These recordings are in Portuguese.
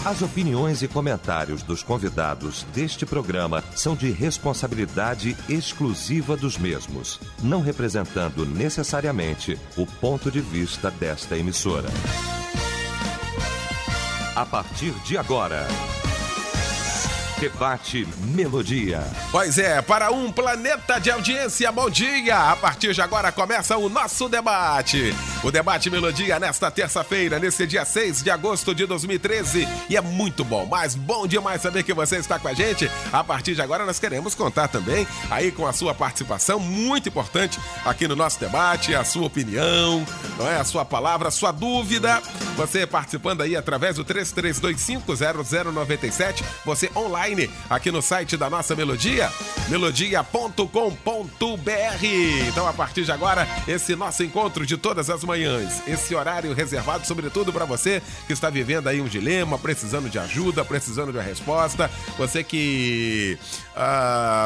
As opiniões e comentários dos convidados deste programa são de responsabilidade exclusiva dos mesmos, não representando necessariamente o ponto de vista desta emissora. A partir de agora, Debate Melodia. Pois é, para um planeta de audiência, bom dia! A partir de agora começa o nosso debate. O Debate Melodia nesta terça-feira, nesse dia 6 de agosto de 2013. E é muito bom, mas bom demais saber que você está com a gente. A partir de agora nós queremos contar também aí com a sua participação, muito importante aqui no nosso debate, a sua opinião, não é? A sua palavra, a sua dúvida. Você participando aí através do 33250097, você online aqui no site da nossa Melodia, melodia.com.br. Então, a partir de agora, esse nosso encontro de todas as manhãs, esse horário reservado, sobretudo para você que está vivendo aí um dilema, precisando de ajuda, precisando de uma resposta, você que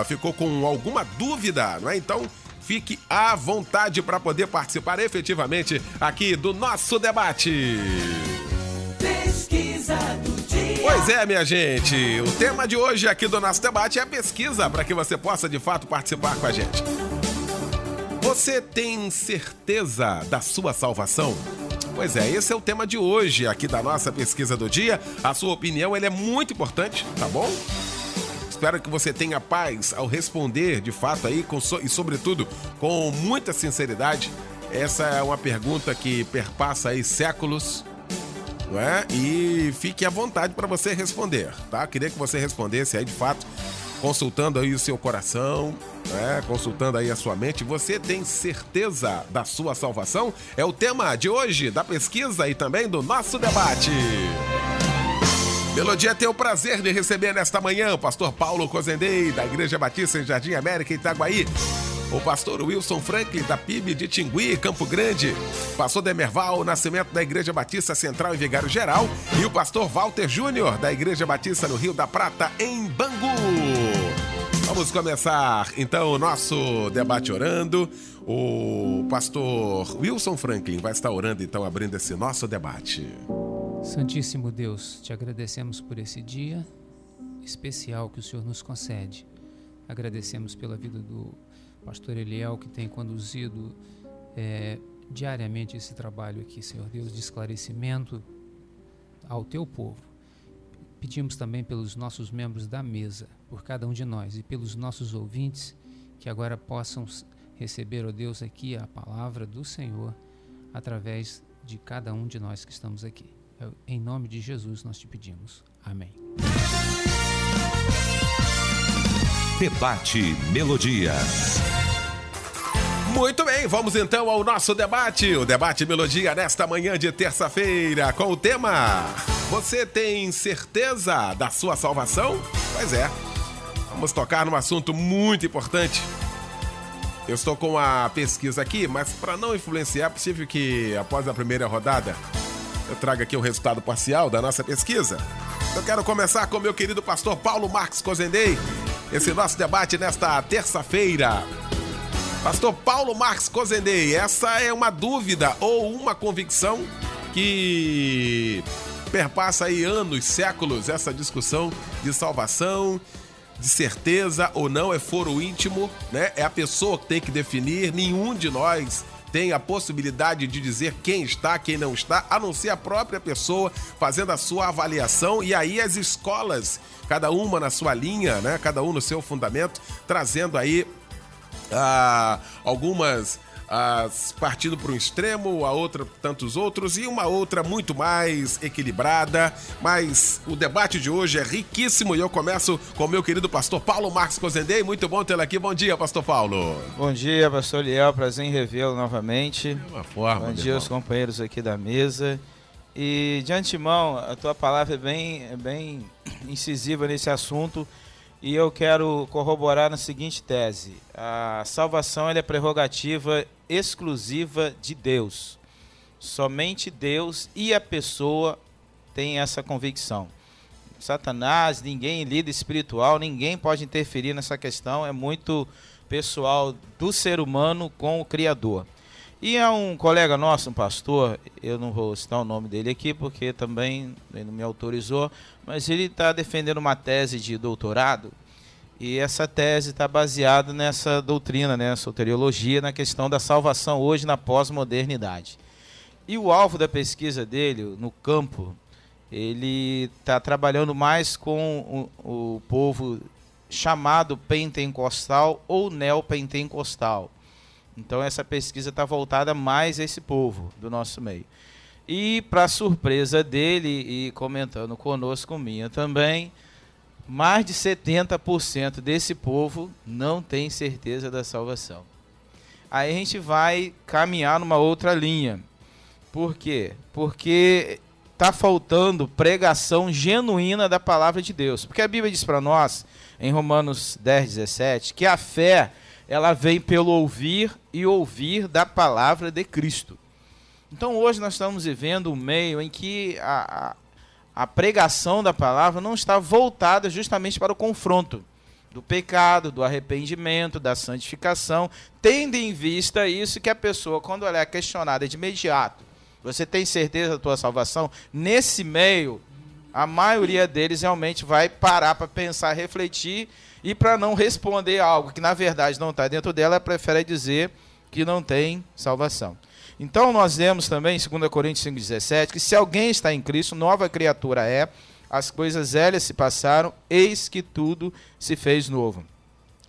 ficou com alguma dúvida, não é? Então, fique à vontade para poder participar efetivamente aqui do nosso debate. Pesquisa do dia. Pois é, minha gente, o tema de hoje aqui do nosso debate é a pesquisa, para que você possa de fato participar com a gente. Você tem certeza da sua salvação? Pois é, esse é o tema de hoje aqui da nossa pesquisa do dia. A sua opinião, ele é muito importante, tá bom? Espero que você tenha paz ao responder de fato aí e sobretudo com muita sinceridade. Essa é uma pergunta que perpassa aí séculos, não é? E fique à vontade para você responder, tá? Queria que você respondesse aí de fato, consultando aí o seu coração, né? Consultando aí a sua mente. Você tem certeza da sua salvação? É o tema de hoje da pesquisa e também do nosso debate. Melodia tem o prazer de receber nesta manhã o pastor Paulo Cozendei, da Igreja Batista em Jardim América, Itaguaí. O pastor Wilson Franklin, da PIB de Tingui, Campo Grande. Pastor Demerval Nascimento, da Igreja Batista Central e Vigário Geral. E o pastor Walter Júnior, da Igreja Batista no Rio da Prata, em Bangu. Vamos começar, então, o nosso debate orando. O pastor Wilson Franklin vai estar orando, então, abrindo esse nosso debate. Santíssimo Deus, te agradecemos por esse dia especial que o Senhor nos concede. Agradecemos pela vida do pastor Eliel, que tem conduzido diariamente esse trabalho aqui, Senhor Deus, de esclarecimento ao teu povo. Pedimos também pelos nossos membros da mesa, por cada um de nós, e pelos nossos ouvintes, que agora possam receber, ó Deus, aqui a palavra do Senhor, através de cada um de nós que estamos aqui. Em nome de Jesus nós te pedimos. Amém. Debate Melodia. Muito bem, vamos então ao nosso debate. O Debate Melodia nesta manhã de terça-feira com o tema: você tem certeza da sua salvação? Pois é, vamos tocar num assunto muito importante. Eu estou com a pesquisa aqui, mas para não influenciar, é possível que após a primeira rodada eu traga aqui o resultado parcial da nossa pesquisa. Eu quero começar com o meu querido pastor Paulo Marques Cozendei, esse nosso debate nesta terça-feira. Pastor Paulo Marques Cozendei, essa é uma dúvida ou uma convicção que perpassa aí anos, séculos, essa discussão de salvação, de certeza ou não, é foro íntimo, né? É a pessoa que tem que definir, nenhum de nós tem a possibilidade de dizer quem está, quem não está, a não ser a própria pessoa fazendo a sua avaliação. E aí as escolas, cada uma na sua linha, né? Cada um no seu fundamento, trazendo aí algumas partindo para um extremo, a outra tantos outros e uma outra muito mais equilibrada. Mas o debate de hoje é riquíssimo e eu começo com o meu querido pastor Paulo Marques Cozendei. Muito bom tê-lo aqui. Bom dia, pastor Paulo. Bom dia, pastor Eliel. Prazer em revê-lo novamente. Bom dia aos companheiros aqui da mesa. E de antemão, a tua palavra é bem incisiva nesse assunto. E eu quero corroborar na seguinte tese: a salvação é prerrogativa exclusiva de Deus. Somente Deus e a pessoa têm essa convicção. Satanás, ninguém, líder espiritual, ninguém pode interferir nessa questão, é muito pessoal do ser humano com o Criador. E há um colega nosso, um pastor, eu não vou citar o nome dele aqui, porque também ele não me autorizou, mas ele está defendendo uma tese de doutorado, e essa tese está baseada nessa doutrina, né, soteriologia, na questão da salvação hoje na pós-modernidade. E o alvo da pesquisa dele, no campo, ele está trabalhando mais com o povo chamado pentecostal ou neopentecostal. Então essa pesquisa está voltada mais a esse povo do nosso meio. E para surpresa dele, e comentando conosco, minha também, mais de 70% desse povo não tem certeza da salvação. Aí a gente vai caminhar numa outra linha. Por quê? Porque está faltando pregação genuína da palavra de Deus. Porque a Bíblia diz para nós, em Romanos 10:17, que a fé ela vem pelo ouvir e ouvir da palavra de Cristo. Então hoje nós estamos vivendo um meio em que a pregação da palavra não está voltada justamente para o confronto do pecado, do arrependimento, da santificação, tendo em vista isso que a pessoa, quando ela é questionada de imediato, você tem certeza da tua salvação? Nesse meio, a maioria deles realmente vai parar para pensar, refletir, e para não responder algo que na verdade não está dentro dela, ela prefere dizer que não tem salvação. Então nós vemos também, em 2 Coríntios 5,17, que se alguém está em Cristo, nova criatura é, as coisas velhas se passaram, eis que tudo se fez novo.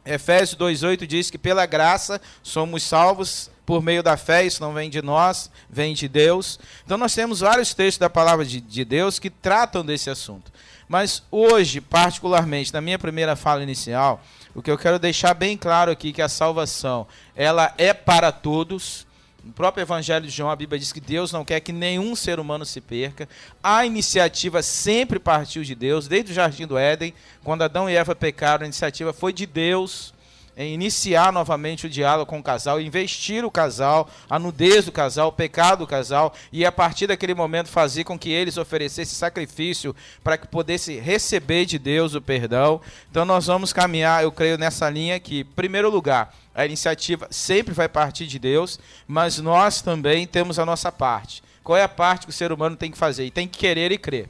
Efésios 2,8 diz que pela graça somos salvos por meio da fé, isso não vem de nós, vem de Deus. Então nós temos vários textos da palavra de Deus que tratam desse assunto. Mas hoje, particularmente, na minha primeira fala inicial, o que eu quero deixar bem claro aqui é que a salvação, ela é para todos. No próprio Evangelho de João, a Bíblia diz que Deus não quer que nenhum ser humano se perca. A iniciativa sempre partiu de Deus, desde o Jardim do Éden, quando Adão e Eva pecaram, a iniciativa foi de Deus em iniciar novamente o diálogo com o casal, investir o casal, a nudez do casal, o pecado do casal, e a partir daquele momento fazer com que eles oferecessem sacrifício para que pudessem receber de Deus o perdão. Então nós vamos caminhar, eu creio, nessa linha que, em primeiro lugar, a iniciativa sempre vai partir de Deus, mas nós também temos a nossa parte. Qual é a parte que o ser humano tem que fazer? E tem que querer e crer.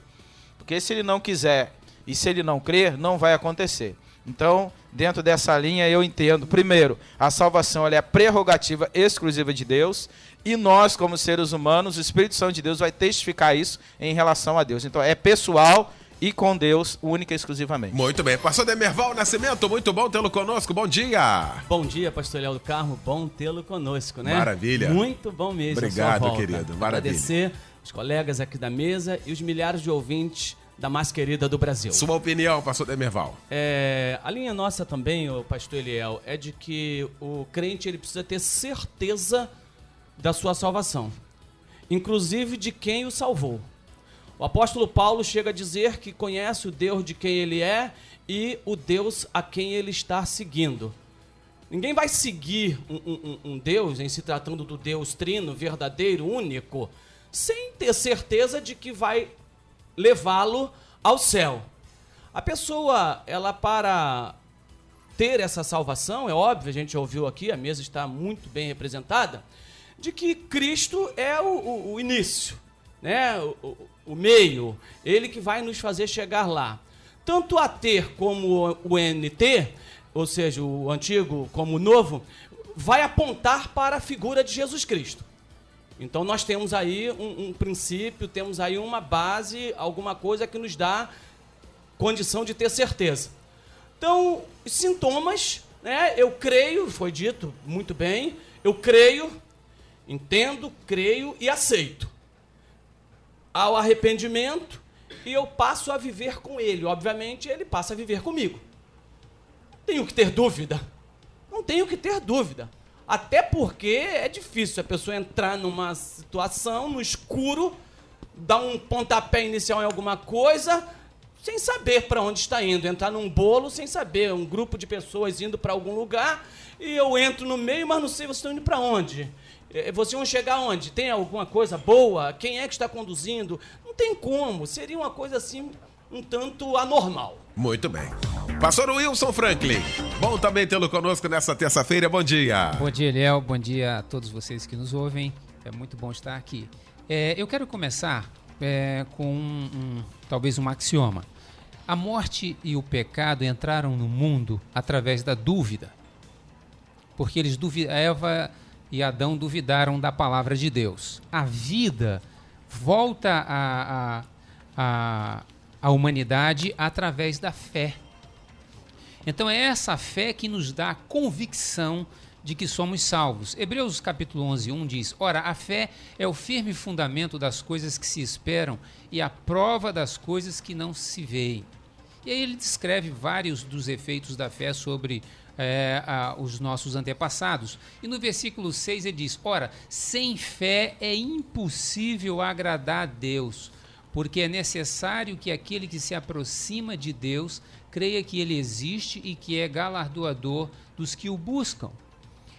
Porque se ele não quiser e se ele não crer, não vai acontecer. Então, dentro dessa linha, eu entendo, primeiro, a salvação ela é a prerrogativa exclusiva de Deus, e nós, como seres humanos, o Espírito Santo de Deus vai testificar isso em relação a Deus. Então, é pessoal e com Deus, única e exclusivamente. Muito bem. Pastor Demerval Nascimento, muito bom tê-lo conosco. Bom dia. Bom dia, pastor Léo do Carmo. Bom tê-lo conosco, né? Maravilha. Muito bom mesmo. Obrigado, querido. Maravilha. Agradecer os colegas aqui da mesa e os milhares de ouvintes da mais querida do Brasil. Sua opinião, pastor Demerval? A linha nossa também, o pastor Eliel, é de que o crente ele precisa ter certeza da sua salvação, inclusive de quem o salvou. O apóstolo Paulo chega a dizer que conhece o Deus de quem ele é e o Deus a quem ele está seguindo. Ninguém vai seguir um Deus, em se tratando do Deus trino, verdadeiro, único, sem ter certeza de que vai levá-lo ao céu. A pessoa, ela para ter essa salvação, é óbvio, a gente ouviu aqui, a mesa está muito bem representada, de que Cristo é o início, né? O meio, ele que vai nos fazer chegar lá. Tanto a ter como o NT, ou seja, o antigo como o novo, vai apontar para a figura de Jesus Cristo. Então nós temos aí um princípio, temos aí uma base, alguma coisa que nos dá condição de ter certeza. Então, sintomas, né? Eu creio, foi dito muito bem, eu creio, entendo, creio e aceito. Há o arrependimento e eu passo a viver com ele. Obviamente, ele passa a viver comigo. Tenho que ter dúvida? Não tenho que ter dúvida. Até porque é difícil a pessoa entrar numa situação, no escuro, dar um pontapé inicial em alguma coisa, sem saber para onde está indo. Entrar num bolo sem saber, um grupo de pessoas indo para algum lugar, e eu entro no meio, mas não sei, vocês estão indo para onde? Vocês vão chegar onde? Tem alguma coisa boa? Quem é que está conduzindo? Não tem como. Seria uma coisa assim, um tanto anormal. Muito bem. Pastor Wilson Franklin, bom também tê-lo conosco nessa terça-feira. Bom dia. Bom dia, Eliel. Bom dia a todos vocês que nos ouvem. É muito bom estar aqui. Eu quero começar com talvez um axioma. A morte e o pecado entraram no mundo através da dúvida. Porque Eva e Adão duvidaram da palavra de Deus. A vida volta à humanidade através da fé. Então é essa fé que nos dá a convicção de que somos salvos. Hebreus capítulo 11:1 diz: ora, a fé é o firme fundamento das coisas que se esperam e a prova das coisas que não se veem. E aí ele descreve vários dos efeitos da fé sobre os nossos antepassados. E no versículo 6 ele diz: ora, sem fé é impossível agradar a Deus, porque é necessário que aquele que se aproxima de Deus creia que ele existe e que é galardoador dos que o buscam.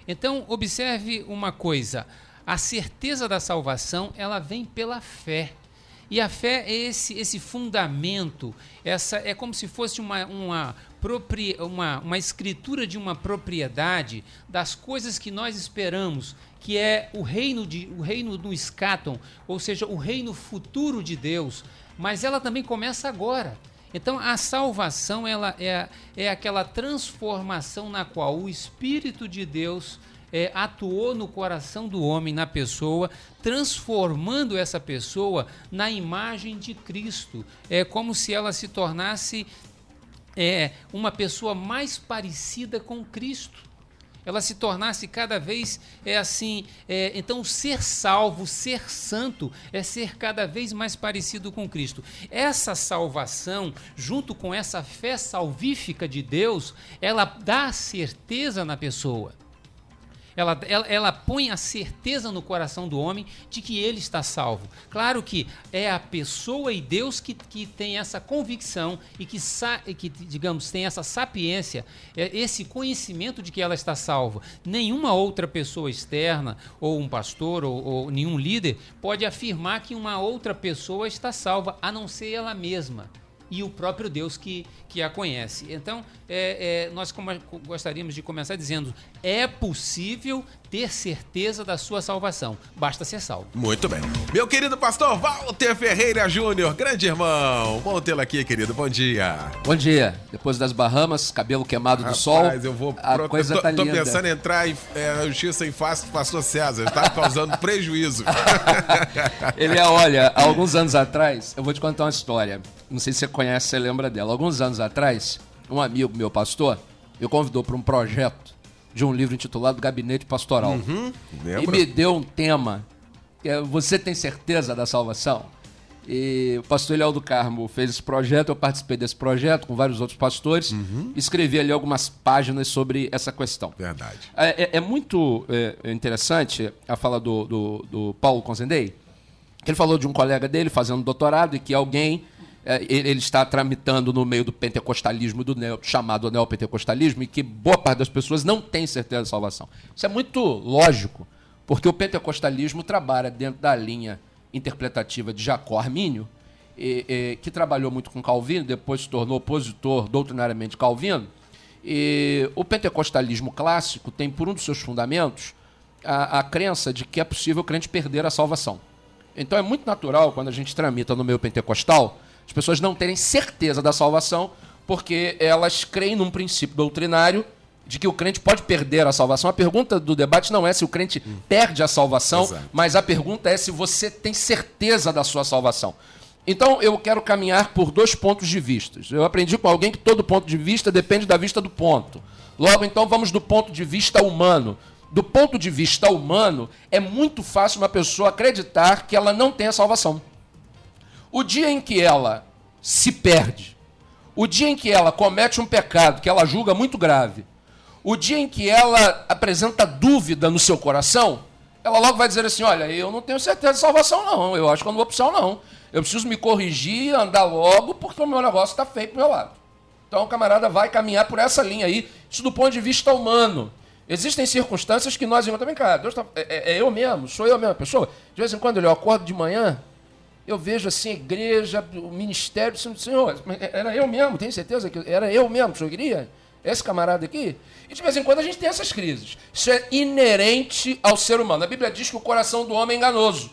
Então, observe uma coisa, a certeza da salvação, ela vem pela fé. E a fé é esse fundamento, é como se fosse uma escritura de uma propriedade das coisas que nós esperamos, que é o reino do escatom, ou seja, o reino futuro de Deus, mas ela também começa agora. Então a salvação ela é aquela transformação na qual o Espírito de Deus atuou no coração do homem, na pessoa, transformando essa pessoa na imagem de Cristo. É como se ela se tornasse uma pessoa mais parecida com Cristo. Ela se tornasse cada vez então ser salvo, ser santo, é ser cada vez mais parecido com Cristo. Essa salvação, junto com essa fé salvífica de Deus, ela dá certeza na pessoa. Ela põe a certeza no coração do homem de que ele está salvo. Claro que é a pessoa e Deus que tem essa convicção e que digamos, tem essa sapiência, esse conhecimento de que ela está salva. Nenhuma outra pessoa externa, ou um pastor, ou nenhum líder, pode afirmar que uma outra pessoa está salva, a não ser ela mesma. E o próprio Deus que a conhece. Então, nós gostaríamos de começar dizendo: é possível ter certeza da sua salvação, basta ser salvo. Muito bem. Meu querido pastor Walter Ferreira Júnior, grande irmão, bom tê-lo aqui, querido, bom dia. Bom dia. Depois das Bahamas, cabelo queimado do sol, a coisa tá linda. Tô pensando em entrar em justiça em face do pastor César, está causando prejuízo. Ele olha, há alguns anos atrás, eu vou te contar uma história. Não sei se você conhece, você lembra dela. Alguns anos atrás, um amigo meu, pastor, me convidou para um projeto de um livro intitulado Gabinete Pastoral. E me deu um tema, que é: você tem certeza da salvação? E o pastor Eliel do Carmo fez esse projeto, eu participei desse projeto com vários outros pastores, escrevi ali algumas páginas sobre essa questão. Verdade. É muito interessante a fala do Paulo Consendei, que ele falou de um colega dele fazendo doutorado e que alguém... ele está tramitando no meio do pentecostalismo, chamado neopentecostalismo, e que boa parte das pessoas não tem certeza da salvação. Isso é muito lógico, porque o pentecostalismo trabalha dentro da linha interpretativa de Jacó Armínio, que trabalhou muito com Calvino, depois se tornou opositor doutrinariamente Calvino. E o pentecostalismo clássico tem, por um dos seus fundamentos, a crença de que é possível o crente perder a salvação. Então é muito natural, quando a gente tramita no meio pentecostal, as pessoas não terem certeza da salvação, porque elas creem num princípio doutrinário de que o crente pode perder a salvação. A pergunta do debate não é se o crente perde a salvação, mas a pergunta é se você tem certeza da sua salvação. Então eu quero caminhar por dois pontos de vista. Eu aprendi com alguém que todo ponto de vista depende da vista do ponto. Logo, então, vamos do ponto de vista humano. Do ponto de vista humano, é muito fácil uma pessoa acreditar que ela não tem a salvação. O dia em que ela se perde, o dia em que ela comete um pecado que ela julga muito grave, o dia em que ela apresenta dúvida no seu coração, ela logo vai dizer assim: olha, eu não tenho certeza de salvação não, eu acho que eu não vou para o céu não. Eu preciso me corrigir, andar logo, porque o meu negócio está feio para o meu lado. Então o camarada vai caminhar por essa linha aí, isso do ponto de vista humano. Existem circunstâncias que nós encontramos, cara, Deus tá, eu mesmo, sou eu mesma pessoa. De vez em quando eu acordo de manhã, eu vejo assim a igreja, o ministério, Senhor, era eu mesmo, tem certeza que era eu mesmo que o senhor queria? Esse camarada aqui? E de vez em quando a gente tem essas crises. Isso é inerente ao ser humano. A Bíblia diz que o coração do homem é enganoso.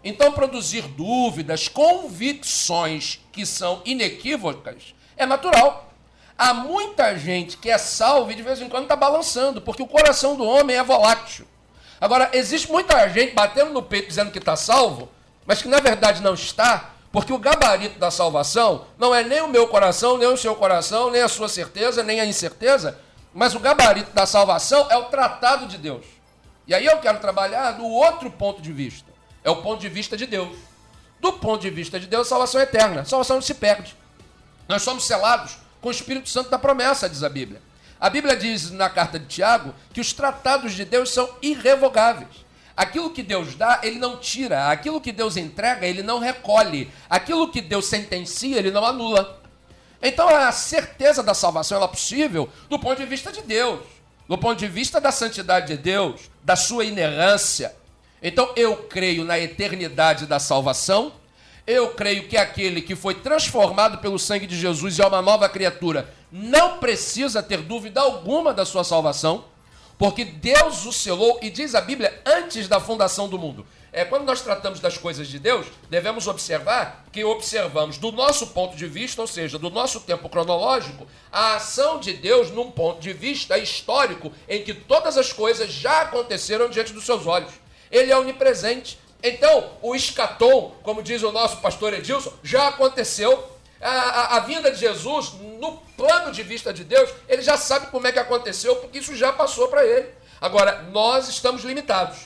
Então, produzir dúvidas, convicções que são inequívocas, é natural. Há muita gente que é salva e de vez em quando está balançando, porque o coração do homem é volátil. Agora, existe muita gente batendo no peito dizendo que está salvo, mas que na verdade não está, porque o gabarito da salvação não é nem o meu coração, nem o seu coração, nem a sua certeza, nem a incerteza, mas o gabarito da salvação é o tratado de Deus. E aí eu quero trabalhar do outro ponto de vista. É o ponto de vista de Deus. Do ponto de vista de Deus, a salvação é eterna. A salvação não se perde. Nós somos selados com o Espírito Santo da promessa, diz a Bíblia. A Bíblia diz na carta de Tiago que os tratados de Deus são irrevogáveis. Aquilo que Deus dá, ele não tira. Aquilo que Deus entrega, ele não recolhe. Aquilo que Deus sentencia, ele não anula. Então a certeza da salvação ela é possível do ponto de vista de Deus, do ponto de vista da santidade de Deus, da sua inerrância. Então eu creio na eternidade da salvação, eu creio que aquele que foi transformado pelo sangue de Jesus e é uma nova criatura não precisa ter dúvida alguma da sua salvação, porque Deus o selou, e diz a Bíblia, antes da fundação do mundo. Quando nós tratamos das coisas de Deus, devemos observar que observamos do nosso ponto de vista, ou seja, do nosso tempo cronológico, a ação de Deus num ponto de vista histórico em que todas as coisas já aconteceram diante dos seus olhos. Ele é onipresente. Então, o escatom, como diz o nosso pastor Edilson, já aconteceu. A vinda de Jesus, no plano de vista de Deus, ele já sabe como é que aconteceu, porque isso já passou para ele. Agora, nós estamos limitados.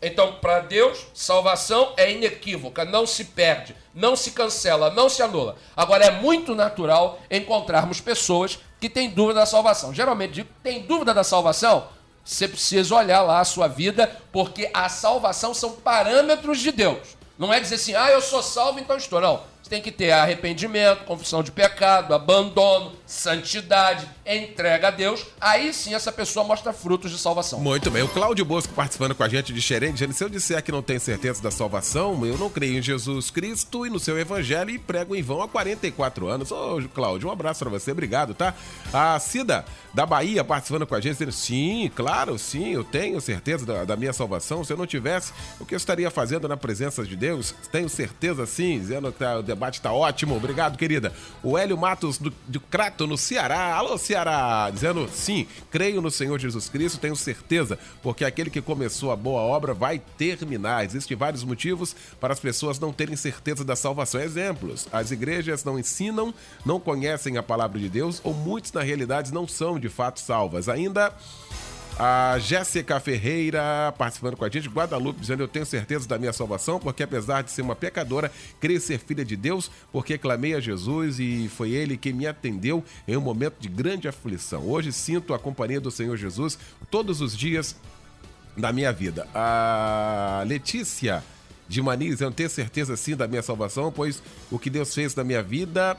Então, para Deus, salvação é inequívoca, não se perde, não se cancela, não se anula. Agora, é muito natural encontrarmos pessoas que têm dúvida da salvação. Geralmente, tem dúvida da salvação? Você precisa olhar lá a sua vida, porque a salvação são parâmetros de Deus. Não é dizer assim, eu sou salvo, então estou. Não. Você tem que ter arrependimento, confissão de pecado, abandono, santidade, entrega a Deus. Aí sim essa pessoa mostra frutos de salvação. Muito bem. O Cláudio Bosco participando com a gente de Xerém, dizendo, se eu disser que não tenho certeza da salvação, eu não creio em Jesus Cristo e no seu evangelho e prego em vão há 44 anos. Ô, Cláudio, um abraço pra você. Obrigado, tá? A Cida, da Bahia, participando com a gente, dizendo, sim, claro, sim, eu tenho certeza da minha salvação. Se eu não tivesse, o que eu estaria fazendo na presença de Deus? Tenho certeza, sim, dizendo que o debate tá ótimo. Obrigado, querida. O Hélio Matos, do Crato, no Ceará. Alô, Ceará! Dizendo, sim, creio no Senhor Jesus Cristo, tenho certeza, porque aquele que começou a boa obra vai terminar. Existem vários motivos para as pessoas não terem certeza da salvação. Exemplos, as igrejas não ensinam, não conhecem a palavra de Deus, ou muitos, na realidade, não são de fato salvas. Ainda a Jéssica Ferreira participando com a gente, Guadalupe, dizendo, eu tenho certeza da minha salvação, porque apesar de ser uma pecadora, creio ser filha de Deus, porque clamei a Jesus e foi Ele que me atendeu em um momento de grande aflição. Hoje sinto a companhia do Senhor Jesus todos os dias da minha vida. A Letícia de Maniz, eu tenho certeza sim da minha salvação, pois o que Deus fez na minha vida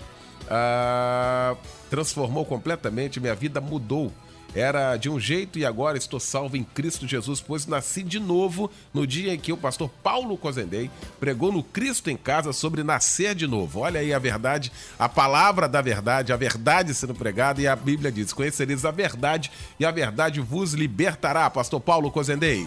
transformou completamente, minha vida mudou. Era de um jeito e agora estou salvo em Cristo Jesus, pois nasci de novo no dia em que o pastor Paulo Cozendei pregou no Cristo em Casa sobre nascer de novo. Olha aí a verdade, a palavra da verdade, a verdade sendo pregada, e a Bíblia diz, conhecereis a verdade e a verdade vos libertará. Pastor Paulo Cozendei.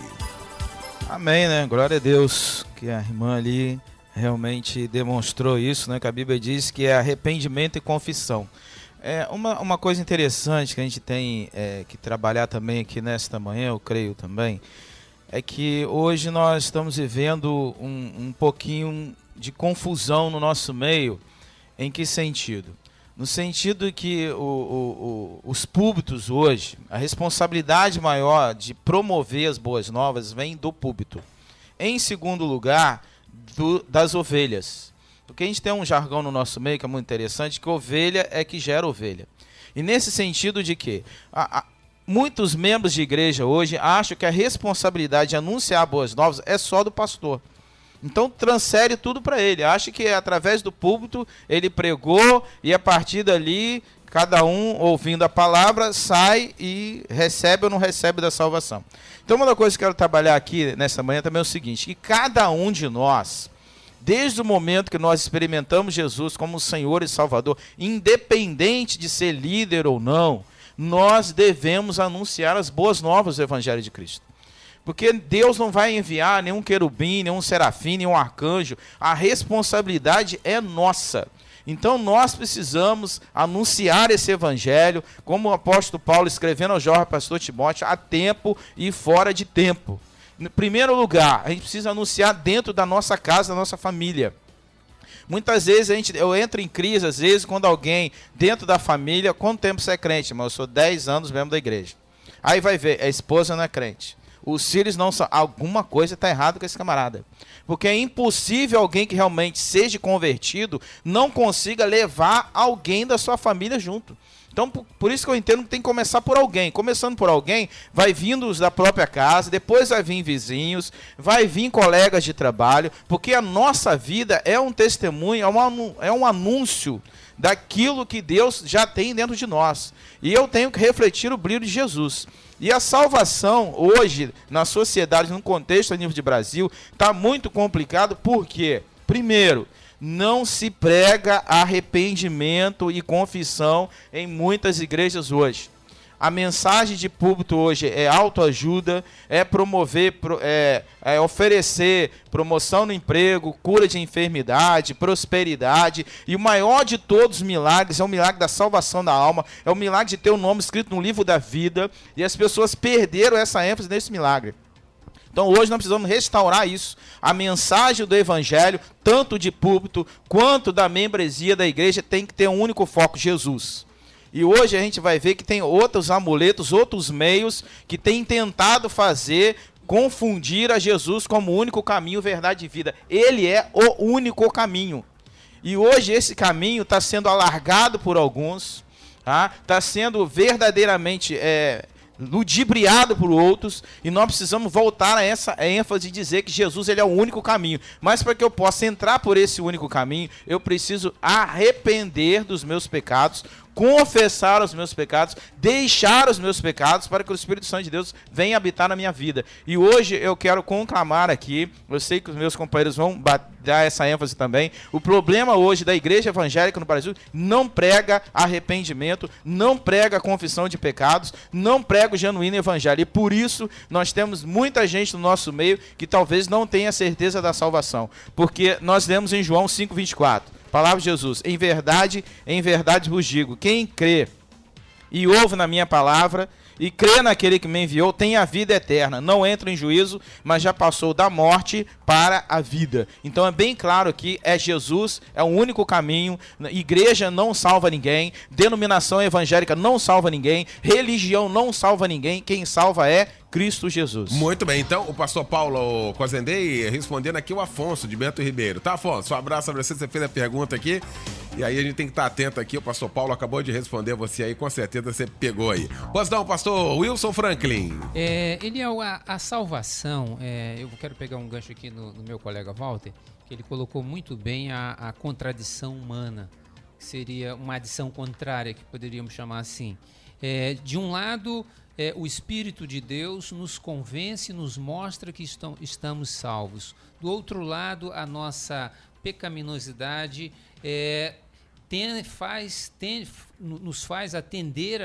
Amém, né? Glória a Deus, que a irmã ali realmente demonstrou isso, né? Que a Bíblia diz que é arrependimento e confissão. Uma coisa interessante que a gente tem que trabalhar também aqui nesta manhã, eu creio também, é que hoje nós estamos vivendo um pouquinho de confusão no nosso meio. Em que sentido? No sentido que os púlpitos hoje, a responsabilidade maior de promover as boas novas vem do púlpito. Em segundo lugar, das ovelhas. Porque a gente tem um jargão no nosso meio que é muito interessante, que ovelha é que gera ovelha. E nesse sentido de que muitos membros de igreja hoje acham que a responsabilidade de anunciar boas novas é só do pastor. Então transfere tudo para ele. Acha que através do púlpito ele pregou e a partir dali cada um ouvindo a palavra sai e recebe ou não recebe da salvação. Então uma das coisas que eu quero trabalhar aqui nessa manhã também é o seguinte, que cada um de nós Desde o momento que nós experimentamos Jesus como Senhor e Salvador, independente de ser líder ou não, nós devemos anunciar as boas novas do Evangelho de Cristo. Porque Deus não vai enviar nenhum querubim, nenhum serafim, nenhum arcanjo. A responsabilidade é nossa. Então nós precisamos anunciar esse evangelho, como o apóstolo Paulo escrevendo ao jovem pastor Timóteo, a tempo e fora de tempo. Em primeiro lugar, a gente precisa anunciar dentro da nossa casa, da nossa família. Muitas vezes eu entro em crise, às vezes, quando alguém dentro da família, quanto tempo você é crente? Mas eu sou 10 anos membro da igreja. Aí vai ver, a esposa não é crente. Os filhos não são. Alguma coisa está errada com esse camarada. Porque é impossível alguém que realmente seja convertido não consiga levar alguém da sua família junto. Então, por isso que eu entendo que tem que começar por alguém. Começando por alguém, vai vindo os da própria casa, depois vai vir vizinhos, vai vir colegas de trabalho, porque a nossa vida é um testemunho, é um anúncio daquilo que Deus já tem dentro de nós. E eu tenho que refletir o brilho de Jesus. E a salvação hoje, na sociedade, no contexto a nível de Brasil, está muito complicado porque, primeiro, não se prega arrependimento e confissão em muitas igrejas hoje. A mensagem de púlpito hoje é autoajuda, é promover, é oferecer promoção no emprego, cura de enfermidade, prosperidade. E o maior de todos os milagres é o milagre da salvação da alma, é o milagre de ter o nome escrito no livro da vida. E as pessoas perderam essa ênfase nesse milagre. Então hoje nós precisamos restaurar isso. A mensagem do evangelho, tanto de púlpito quanto da membresia da igreja, tem que ter um único foco: Jesus. E hoje a gente vai ver que tem outros amuletos, outros meios que têm tentado confundir a Jesus como o único caminho, verdade e vida. Ele é o único caminho. E hoje esse caminho está sendo alargado por alguns, está sendo verdadeiramente ludibriado por outros, e nós precisamos voltar a essa ênfase e dizer que Jesus ele é o único caminho. Mas para que eu possa entrar por esse único caminho, eu preciso arrepender dos meus pecados, confessar os meus pecados, deixar os meus pecados para que o Espírito Santo de Deus venha habitar na minha vida. E hoje eu quero conclamar aqui, eu sei que os meus companheiros vão dar essa ênfase também, o problema hoje da igreja evangélica no Brasil não prega arrependimento, não prega confissão de pecados, não prega o genuíno evangelho. E por isso nós temos muita gente no nosso meio que talvez não tenha certeza da salvação. Porque nós lemos em João 5,24. Palavra de Jesus: em verdade vos digo, quem crê e ouve na minha palavra e crê naquele que me enviou, tem a vida eterna. Não entra em juízo, mas já passou da morte para a vida. Então é bem claro que Jesus é o único caminho. Igreja não salva ninguém, denominação evangélica não salva ninguém, religião não salva ninguém. Quem salva é Cristo Jesus. Muito bem, então o pastor Paulo Cozendei respondendo aqui o Afonso de Bento Ribeiro. Tá, Afonso? Um abraço pra você, você fez a pergunta aqui. E aí a gente tem que estar atento aqui, o pastor Paulo acabou de responder você aí, com certeza você pegou aí. Pois não, pastor Wilson Franklin. A salvação, eu quero pegar um gancho aqui no meu colega Walter, que ele colocou muito bem a contradição humana, que seria uma adição contrária, que poderíamos chamar assim. De um lado, o Espírito de Deus nos convence, nos mostra que estamos salvos. Do outro lado, a nossa pecaminosidade nos faz atender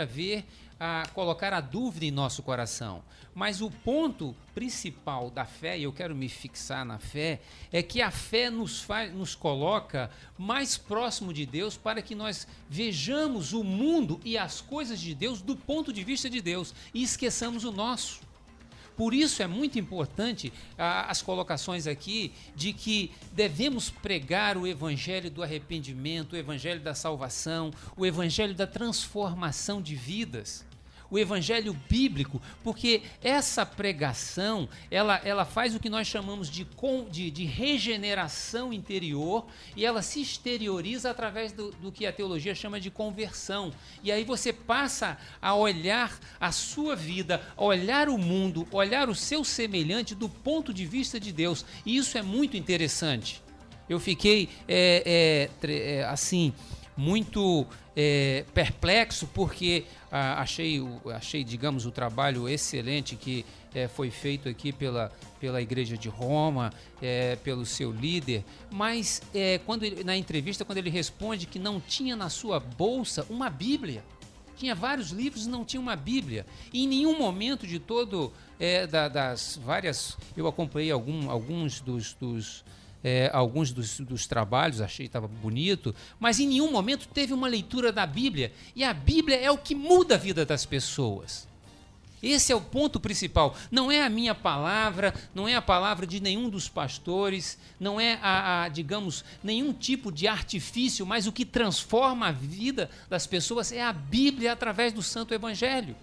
a colocar a dúvida em nosso coração. Mas o ponto principal da fé, e eu quero me fixar na fé, é que a fé nos coloca mais próximo de Deus para que nós vejamos o mundo e as coisas de Deus do ponto de vista de Deus e esqueçamos o nosso. Por isso é muito importante as colocações aqui de que devemos pregar o evangelho do arrependimento, o evangelho da salvação, o evangelho da transformação de vidas, o evangelho bíblico, porque essa pregação, ela faz o que nós chamamos de regeneração interior, e ela se exterioriza através do que a teologia chama de conversão. E aí você passa a olhar a sua vida, a olhar o mundo, olhar o seu semelhante do ponto de vista de Deus. E isso é muito interessante. Eu fiquei, assim, muito perplexo, porque achei, digamos, o trabalho excelente que foi feito aqui pela Igreja de Roma, pelo seu líder, mas na entrevista, quando ele responde que não tinha na sua bolsa uma Bíblia, tinha vários livros e não tinha uma Bíblia, e em nenhum momento de todo, das várias, eu acompanhei alguns dos trabalhos, achei que estava bonito, mas em nenhum momento teve uma leitura da Bíblia, e a Bíblia é o que muda a vida das pessoas. Esse é o ponto principal. Não é a minha palavra, não é a palavra de nenhum dos pastores, não é digamos, nenhum tipo de artifício, mas o que transforma a vida das pessoas é a Bíblia através do Santo Evangelho.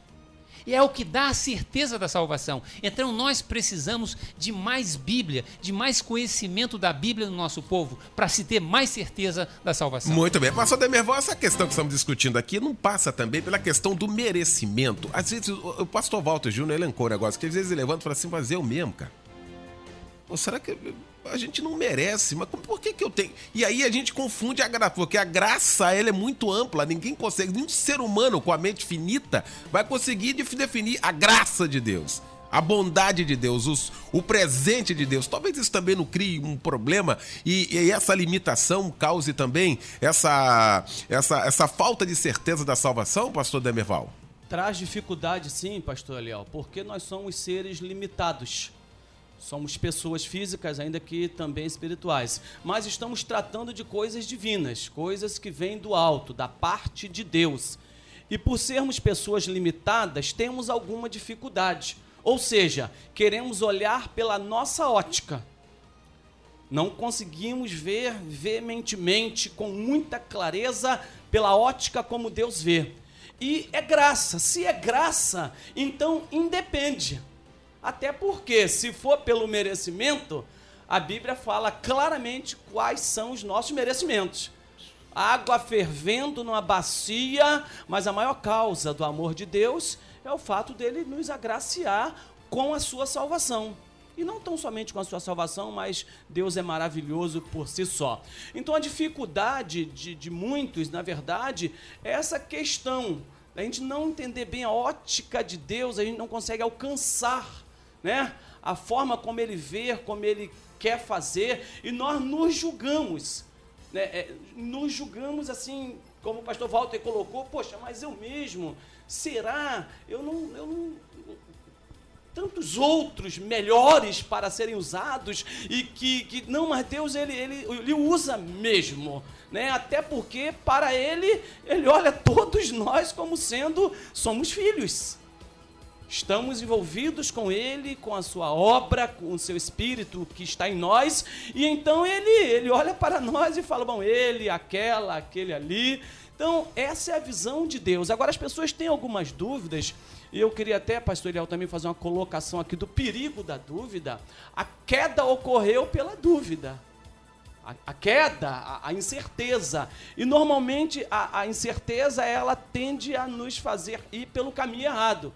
E é o que dá a certeza da salvação. Então nós precisamos de mais Bíblia, de mais conhecimento da Bíblia no nosso povo, para se ter mais certeza da salvação. Muito bem. Pastor Demerval, essa questão que estamos discutindo aqui não passa também pela questão do merecimento. Às vezes o pastor Walter Júnior elencou um negócio que às vezes ele levanta e fala assim, mas eu mesmo, cara. Ou será que a gente não merece? Mas por que eu tenho? E aí a gente confunde a graça, porque a graça ela é muito ampla, ninguém consegue, nenhum ser humano com a mente finita vai conseguir definir a graça de Deus, a bondade de Deus, o presente de Deus. Talvez isso também não crie um problema e essa limitação cause também essa falta de certeza da salvação, pastor Demerval? Traz dificuldade sim, pastor Eliel, porque nós somos seres limitados. Somos pessoas físicas, ainda que também espirituais. Mas estamos tratando de coisas divinas, coisas que vêm do alto, da parte de Deus. E por sermos pessoas limitadas, temos alguma dificuldade. Ou seja, queremos olhar pela nossa ótica. Não conseguimos ver veementemente, com muita clareza, pela ótica como Deus vê. E é graça. Se é graça, então independe. Até porque, se for pelo merecimento, a Bíblia fala claramente quais são os nossos merecimentos. Água fervendo numa bacia, mas a maior causa do amor de Deus é o fato dele nos agraciar com a sua salvação. E não tão somente com a sua salvação, mas Deus é maravilhoso por si só. Então a dificuldade de muitos, na verdade, é essa questão. A gente não entender bem a ótica de Deus, a gente não consegue alcançar, né, a forma como ele vê, como ele quer fazer, e nós nos julgamos, né, nos julgamos assim, como o pastor Walter colocou, poxa, mas eu mesmo, será? Eu não tantos outros melhores para serem usados, e que não, mas Deus ele usa mesmo, né? Até porque para ele olha todos nós como sendo, somos filhos. Estamos envolvidos com ele, com a sua obra, com o seu espírito que está em nós, e então ele olha para nós e fala, bom, ele, aquele ali. Então, essa é a visão de Deus. Agora, as pessoas têm algumas dúvidas, e eu queria até, pastor Eliel, também fazer uma colocação aqui do perigo da dúvida. A queda ocorreu pela dúvida. A queda, a incerteza. E, normalmente, a incerteza, ela tende a nos fazer ir pelo caminho errado.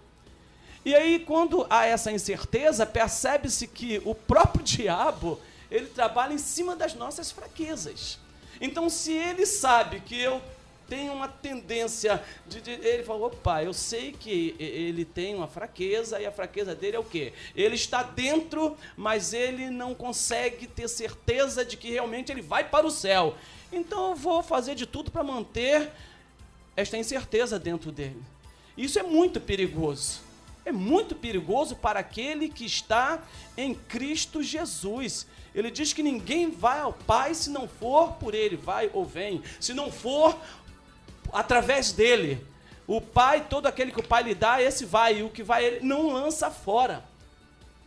E aí, quando há essa incerteza, percebe-se que o próprio diabo, ele trabalha em cima das nossas fraquezas. Então, se ele sabe que eu tenho uma tendência ele fala, opa, eu sei que ele tem uma fraqueza, e a fraqueza dele é o quê? Ele está dentro, mas ele não consegue ter certeza de que realmente ele vai para o céu. Então, eu vou fazer de tudo para manter esta incerteza dentro dele. Isso é muito perigoso. É muito perigoso para aquele que está em Cristo Jesus. Ele diz que ninguém vai ao Pai se não for por ele, vai ou vem. Se não for através dele. O Pai, todo aquele que o Pai lhe dá, esse vai. E o que vai ele não lança fora.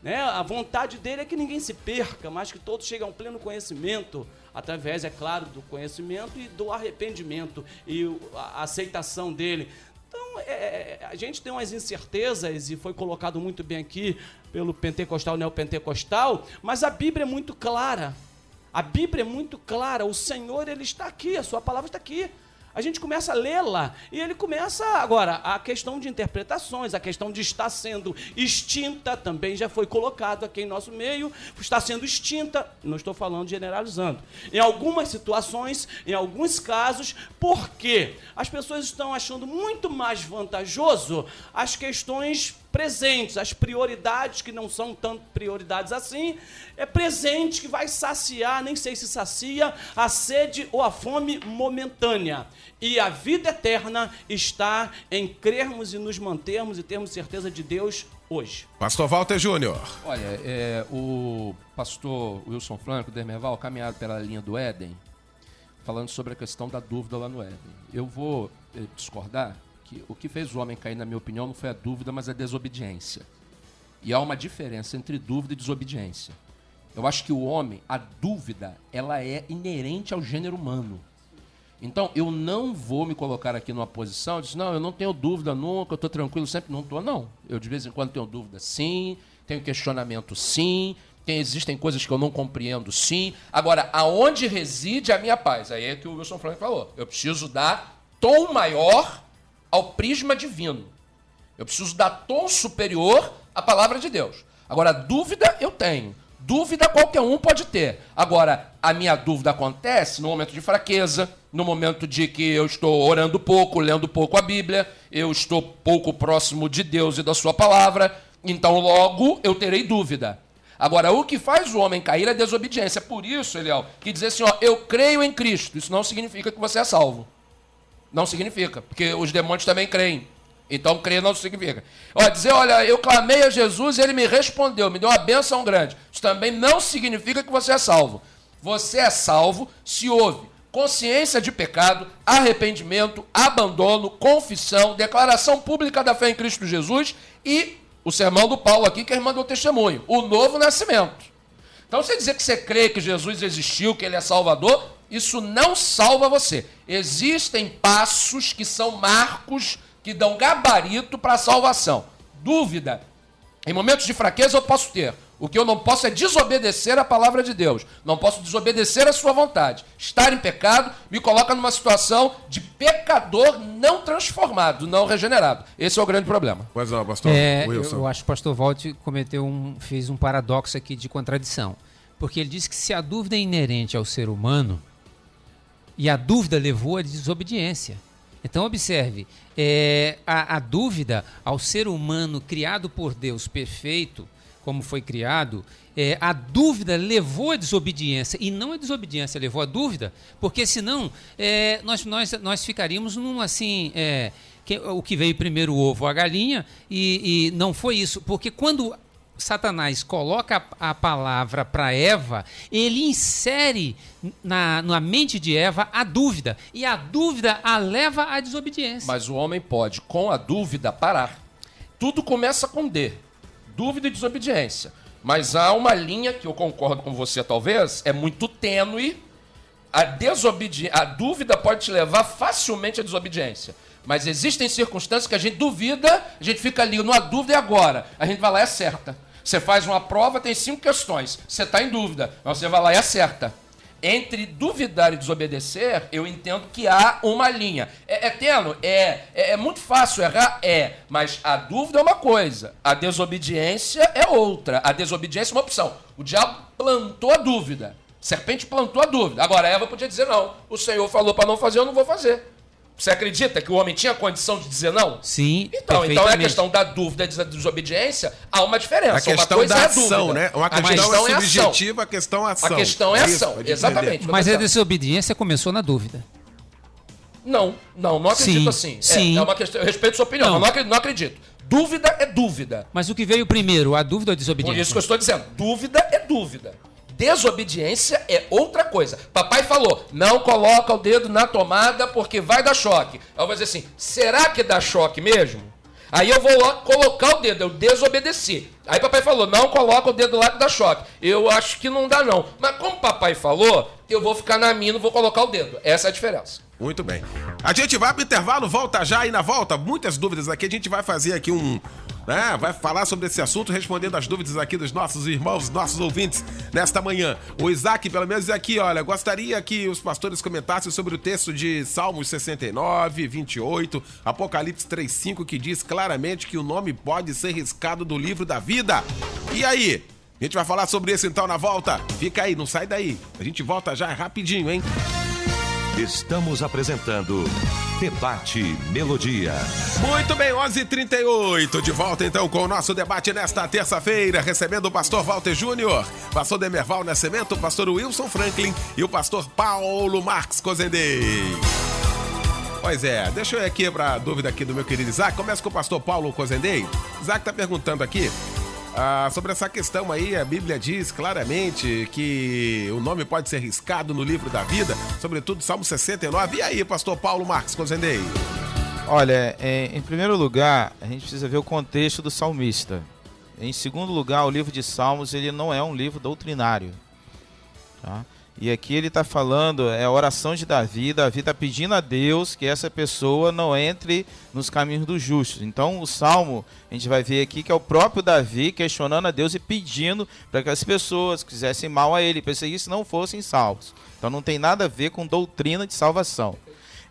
Né? A vontade dele é que ninguém se perca, mas que todos cheguem a um pleno conhecimento. Através, é claro, do conhecimento e do arrependimento e a aceitação dele. Então, a gente tem umas incertezas, e foi colocado muito bem aqui pelo pentecostal, neopentecostal, mas a Bíblia é muito clara. A Bíblia é muito clara. O Senhor, ele está aqui, a sua palavra está aqui. a gente começa a lê-la e ele começa... Agora, a questão de interpretações, a questão de estar sendo extinta, também já foi colocado aqui em nosso meio, está sendo extinta, não estou falando generalizando. Em algumas situações, em alguns casos, porque as pessoas estão achando muito mais vantajoso as questões presentes, as prioridades que não são tanto prioridades assim, é presente que vai saciar, nem sei se sacia, a sede ou a fome momentânea. E a vida eterna está em crermos e nos mantermos e termos certeza de Deus hoje. Pastor Walter Júnior. Olha, o pastor Wilson Franco, Dermerval, caminhado pela linha do Éden, falando sobre a questão da dúvida lá no Éden. Eu vou discordar que o que fez o homem cair, na minha opinião, não foi a dúvida, mas a desobediência. E há uma diferença entre dúvida e desobediência. Eu acho que o homem, a dúvida, ela é inerente ao gênero humano. Então, eu não vou me colocar aqui numa posição de não, eu não tenho dúvida nunca, eu estou tranquilo sempre. Não estou, não. Eu, de vez em quando, tenho dúvida, sim. Tenho questionamento, sim. Existem coisas que eu não compreendo, sim. Agora, aonde reside a minha paz? Aí é que o Wilson Frank falou. Eu preciso dar tom maior ao prisma divino. Eu preciso dar tom superior à palavra de Deus. Agora, dúvida eu tenho. Dúvida qualquer um pode ter. Agora, a minha dúvida acontece no momento de fraqueza, no momento de que eu estou orando pouco, lendo pouco a Bíblia, eu estou pouco próximo de Deus e da sua palavra, então logo eu terei dúvida. Agora, o que faz o homem cair é a desobediência. Por isso, Eliel, que dizer assim, ó, eu creio em Cristo, isso não significa que você é salvo. Não significa, porque os demônios também creem. Então, crer não significa. Dizer, olha, eu clamei a Jesus e ele me respondeu, me deu uma bênção grande. Isso também não significa que você é salvo. Você é salvo se houve consciência de pecado, arrependimento, abandono, confissão, declaração pública da fé em Cristo Jesus e o sermão do Paulo aqui, que a irmã deu testemunho, o novo nascimento. Então, você dizer que você crê que Jesus existiu, que ele é Salvador, isso não salva você. Existem passos que são marcos que dão gabarito para a salvação. Dúvida. Em momentos de fraqueza eu posso ter. O que eu não posso é desobedecer a palavra de Deus. Não posso desobedecer a sua vontade. Estar em pecado me coloca numa situação de pecador não transformado, não regenerado. Esse é o grande problema. Pois não, pastor Wilson. Eu acho que o pastor Walter fez um paradoxo aqui de contradição. Porque ele disse que se a dúvida é inerente ao ser humano, e a dúvida levou à desobediência. Então, observe, a dúvida ao ser humano criado por Deus perfeito, como foi criado, a dúvida levou à desobediência, e não a desobediência levou à dúvida, porque senão nós ficaríamos num assim, o que veio primeiro o ovo ou a galinha, e não foi isso, porque quando Satanás coloca a palavra para Eva, ele insere na mente de Eva a dúvida, e a dúvida a leva à desobediência. Mas o homem pode, com a dúvida, parar. Tudo começa com D, dúvida e desobediência. Mas há uma linha que eu concordo com você, talvez, é muito tênue. A dúvida pode te levar facilmente à desobediência. Mas existem circunstâncias que a gente duvida, a gente fica ali numa dúvida e agora. A gente vai lá e acerta. Você faz uma prova, tem 5 questões. Você está em dúvida, mas você vai lá e acerta. Entre duvidar e desobedecer, eu entendo que há uma linha. É tênue? É muito fácil errar? Mas a dúvida é uma coisa, a desobediência é outra. A desobediência é uma opção. O diabo plantou a dúvida, a serpente plantou a dúvida. Agora, Eva podia dizer não. O Senhor falou para não fazer, eu não vou fazer. Você acredita que o homem tinha condição de dizer não? Sim, então é a questão da dúvida e da desobediência, há uma diferença. A questão da ação, né? Uma questão é subjetiva, a questão é ação. A questão é ação, exatamente. Mas a desobediência começou na dúvida. Não acredito assim. Sim. É uma questão, eu respeito a sua opinião, mas não acredito. Dúvida é dúvida. Mas o que veio primeiro, a dúvida ou a desobediência? Por isso que eu estou dizendo, dúvida é dúvida. Desobediência é outra coisa. Papai falou, não coloca o dedo na tomada porque vai dar choque. Aí eu vou dizer assim, será que dá choque mesmo? Aí eu vou lá colocar o dedo, eu desobedeci. Aí papai falou, não coloca o dedo lá que dá choque. Eu acho que não dá não. Mas como papai falou, eu vou ficar na minha, não vou colocar o dedo. Essa é a diferença. Muito bem. A gente vai pro intervalo, volta já e na volta, muitas dúvidas aqui. A gente vai fazer aqui né? Vai falar sobre esse assunto, respondendo as dúvidas aqui dos nossos irmãos, nossos ouvintes nesta manhã. O Isaac, pelo menos, é aqui, olha, gostaria que os pastores comentassem sobre o texto de Salmos 69, 28, Apocalipse 3:5, que diz claramente que o nome pode ser riscado do livro da vida. E aí? A gente vai falar sobre isso então na volta. Fica aí, não sai daí. A gente volta já rapidinho, hein? Estamos apresentando Debate Melodia. Muito bem, 11h38, de volta então com o nosso debate nesta terça-feira, recebendo o pastor Walter Júnior, pastor Demerval Nascimento, o pastor Wilson Franklin e o pastor Paulo Marques Cozendei. Pois é, deixa eu ir aqui para a dúvida aqui do meu querido Isaac. Começa com o pastor Paulo Cozendei. Isaac está perguntando aqui sobre essa questão aí. A Bíblia diz claramente que o nome pode ser riscado no livro da vida, sobretudo Salmo 69. E aí, pastor Paulo Marques Cozendei? Olha, em primeiro lugar, a gente precisa ver o contexto do salmista. Em segundo lugar, o livro de Salmos, ele não é um livro doutrinário, tá? E aqui ele está falando, é a oração de Davi. Davi está pedindo a Deus que essa pessoa não entre nos caminhos dos justos. Então o Salmo, a gente vai ver aqui que é o próprio Davi questionando a Deus e pedindo para que as pessoas que fizessem mal a ele, perseguissem, não fossem salvos. Então não tem nada a ver com doutrina de salvação.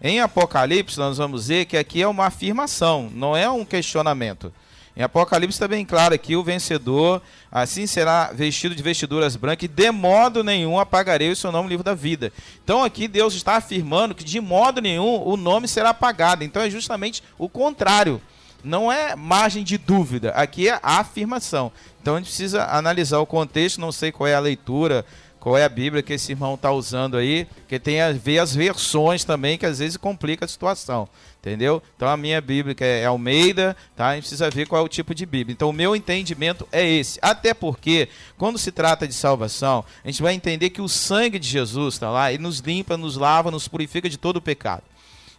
Em Apocalipse nós vamos ver que aqui é uma afirmação, não é um questionamento. Em Apocalipse está bem claro aqui, o vencedor assim será vestido de vestiduras brancas e de modo nenhum apagarei o seu nome no livro da vida. Então aqui Deus está afirmando que de modo nenhum o nome será apagado. Então é justamente o contrário. Não é margem de dúvida, aqui é a afirmação. Então a gente precisa analisar o contexto, não sei qual é a leitura, qual é a Bíblia que esse irmão está usando aí, que tem a ver as versões também, que às vezes complica a situação. Entendeu? Então a minha Bíblia que é Almeida, tá? A gente precisa ver qual é o tipo de Bíblia. Então o meu entendimento é esse. Até porque, quando se trata de salvação, a gente vai entender que o sangue de Jesus está lá, ele nos limpa, nos lava, nos purifica de todo o pecado.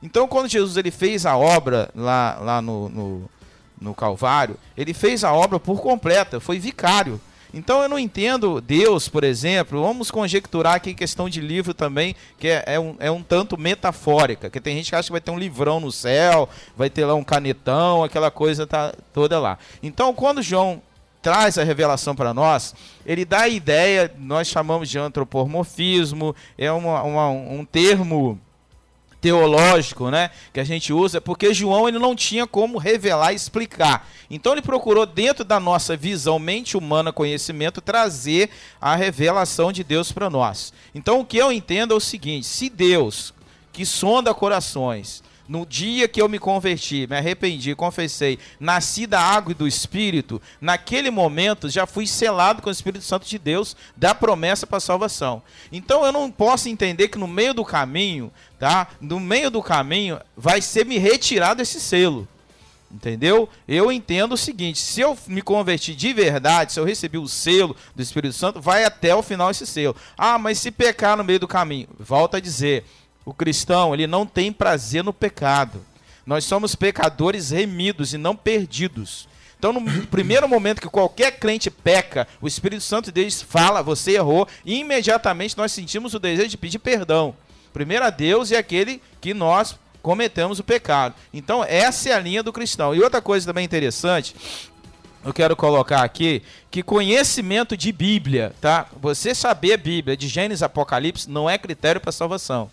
Então quando Jesus ele fez a obra lá no Calvário, ele fez a obra por completa, foi vicário. Então eu não entendo Deus, por exemplo, vamos conjecturar aqui questão de livro também, que é um tanto metafórica, que tem gente que acha que vai ter um livrão no céu, vai ter lá um canetão, aquela coisa tá toda lá. Então quando João traz a revelação para nós, ele dá a ideia, nós chamamos de antropomorfismo, é um termo teológico, né, que a gente usa, porque João ele não tinha como revelar e explicar. Então ele procurou, dentro da nossa visão, mente humana, conhecimento, trazer a revelação de Deus para nós. Então o que eu entendo é o seguinte: se Deus, que sonda corações, no dia que eu me converti, me arrependi, confessei, nasci da água e do Espírito, naquele momento já fui selado com o Espírito Santo de Deus, da promessa para a salvação. Então eu não posso entender que no meio do caminho, tá? No meio do caminho vai ser me retirado esse selo. Entendeu? Eu entendo o seguinte: se eu me converti de verdade, se eu recebi o selo do Espírito Santo, vai até o final esse selo. Ah, mas se pecar no meio do caminho, volto a dizer, o cristão, ele não tem prazer no pecado. Nós somos pecadores remidos e não perdidos. Então, no primeiro momento que qualquer crente peca, o Espírito Santo de Deus fala, você errou, e imediatamente nós sentimos o desejo de pedir perdão. Primeiro a Deus e aquele que nós cometemos o pecado. Então, essa é a linha do cristão. E outra coisa também interessante, eu quero colocar aqui, que conhecimento de Bíblia, tá? Você saber a Bíblia de Gênesis e Apocalipse não é critério para salvação.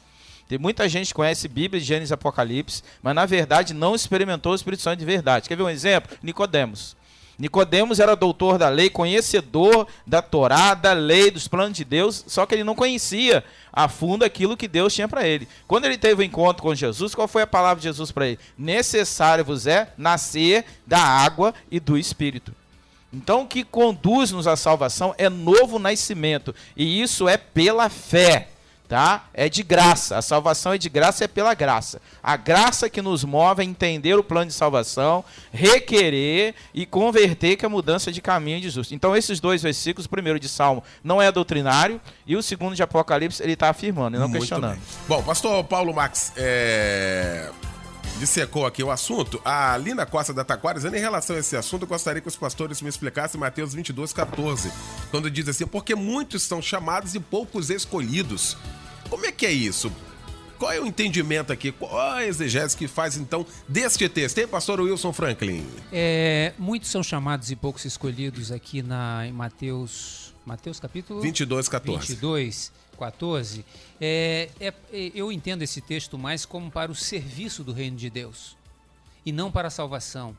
Tem muita gente que conhece Bíblia de Gênesis e Apocalipse, mas na verdade não experimentou o Espírito Santo de verdade. Quer ver um exemplo? Nicodemos. Nicodemos era doutor da lei, conhecedor da Torá, da lei, dos planos de Deus, só que ele não conhecia a fundo aquilo que Deus tinha para ele. Quando ele teve o encontro com Jesus, qual foi a palavra de Jesus para ele? Necessário vos é nascer da água e do Espírito. Então o que conduz-nos à salvação é novo nascimento, e isso é pela fé. Tá? É de graça, a salvação é de graça, é pela graça. A graça que nos move a entender o plano de salvação, requerer e converter, que é a mudança de caminho de justo. Então esses dois versículos, o primeiro de Salmo não é doutrinário, e o segundo de Apocalipse ele está afirmando e não questionando. Bom, pastor Paulo Marques dissecou aqui o assunto. A Lina Costa da Taquara, dizendo, em relação a esse assunto, eu gostaria que os pastores me explicassem Mateus 22:14, quando diz assim, porque muitos são chamados e poucos escolhidos. Como é que é isso? Qual é o entendimento aqui? Qual a exegese que faz, então, deste texto? Hein, pastor Wilson Franklin? Muitos são chamados e poucos escolhidos aqui em Mateus capítulo 22, 14. 22, 14. Eu entendo esse texto mais como para o serviço do reino de Deus e não para a salvação.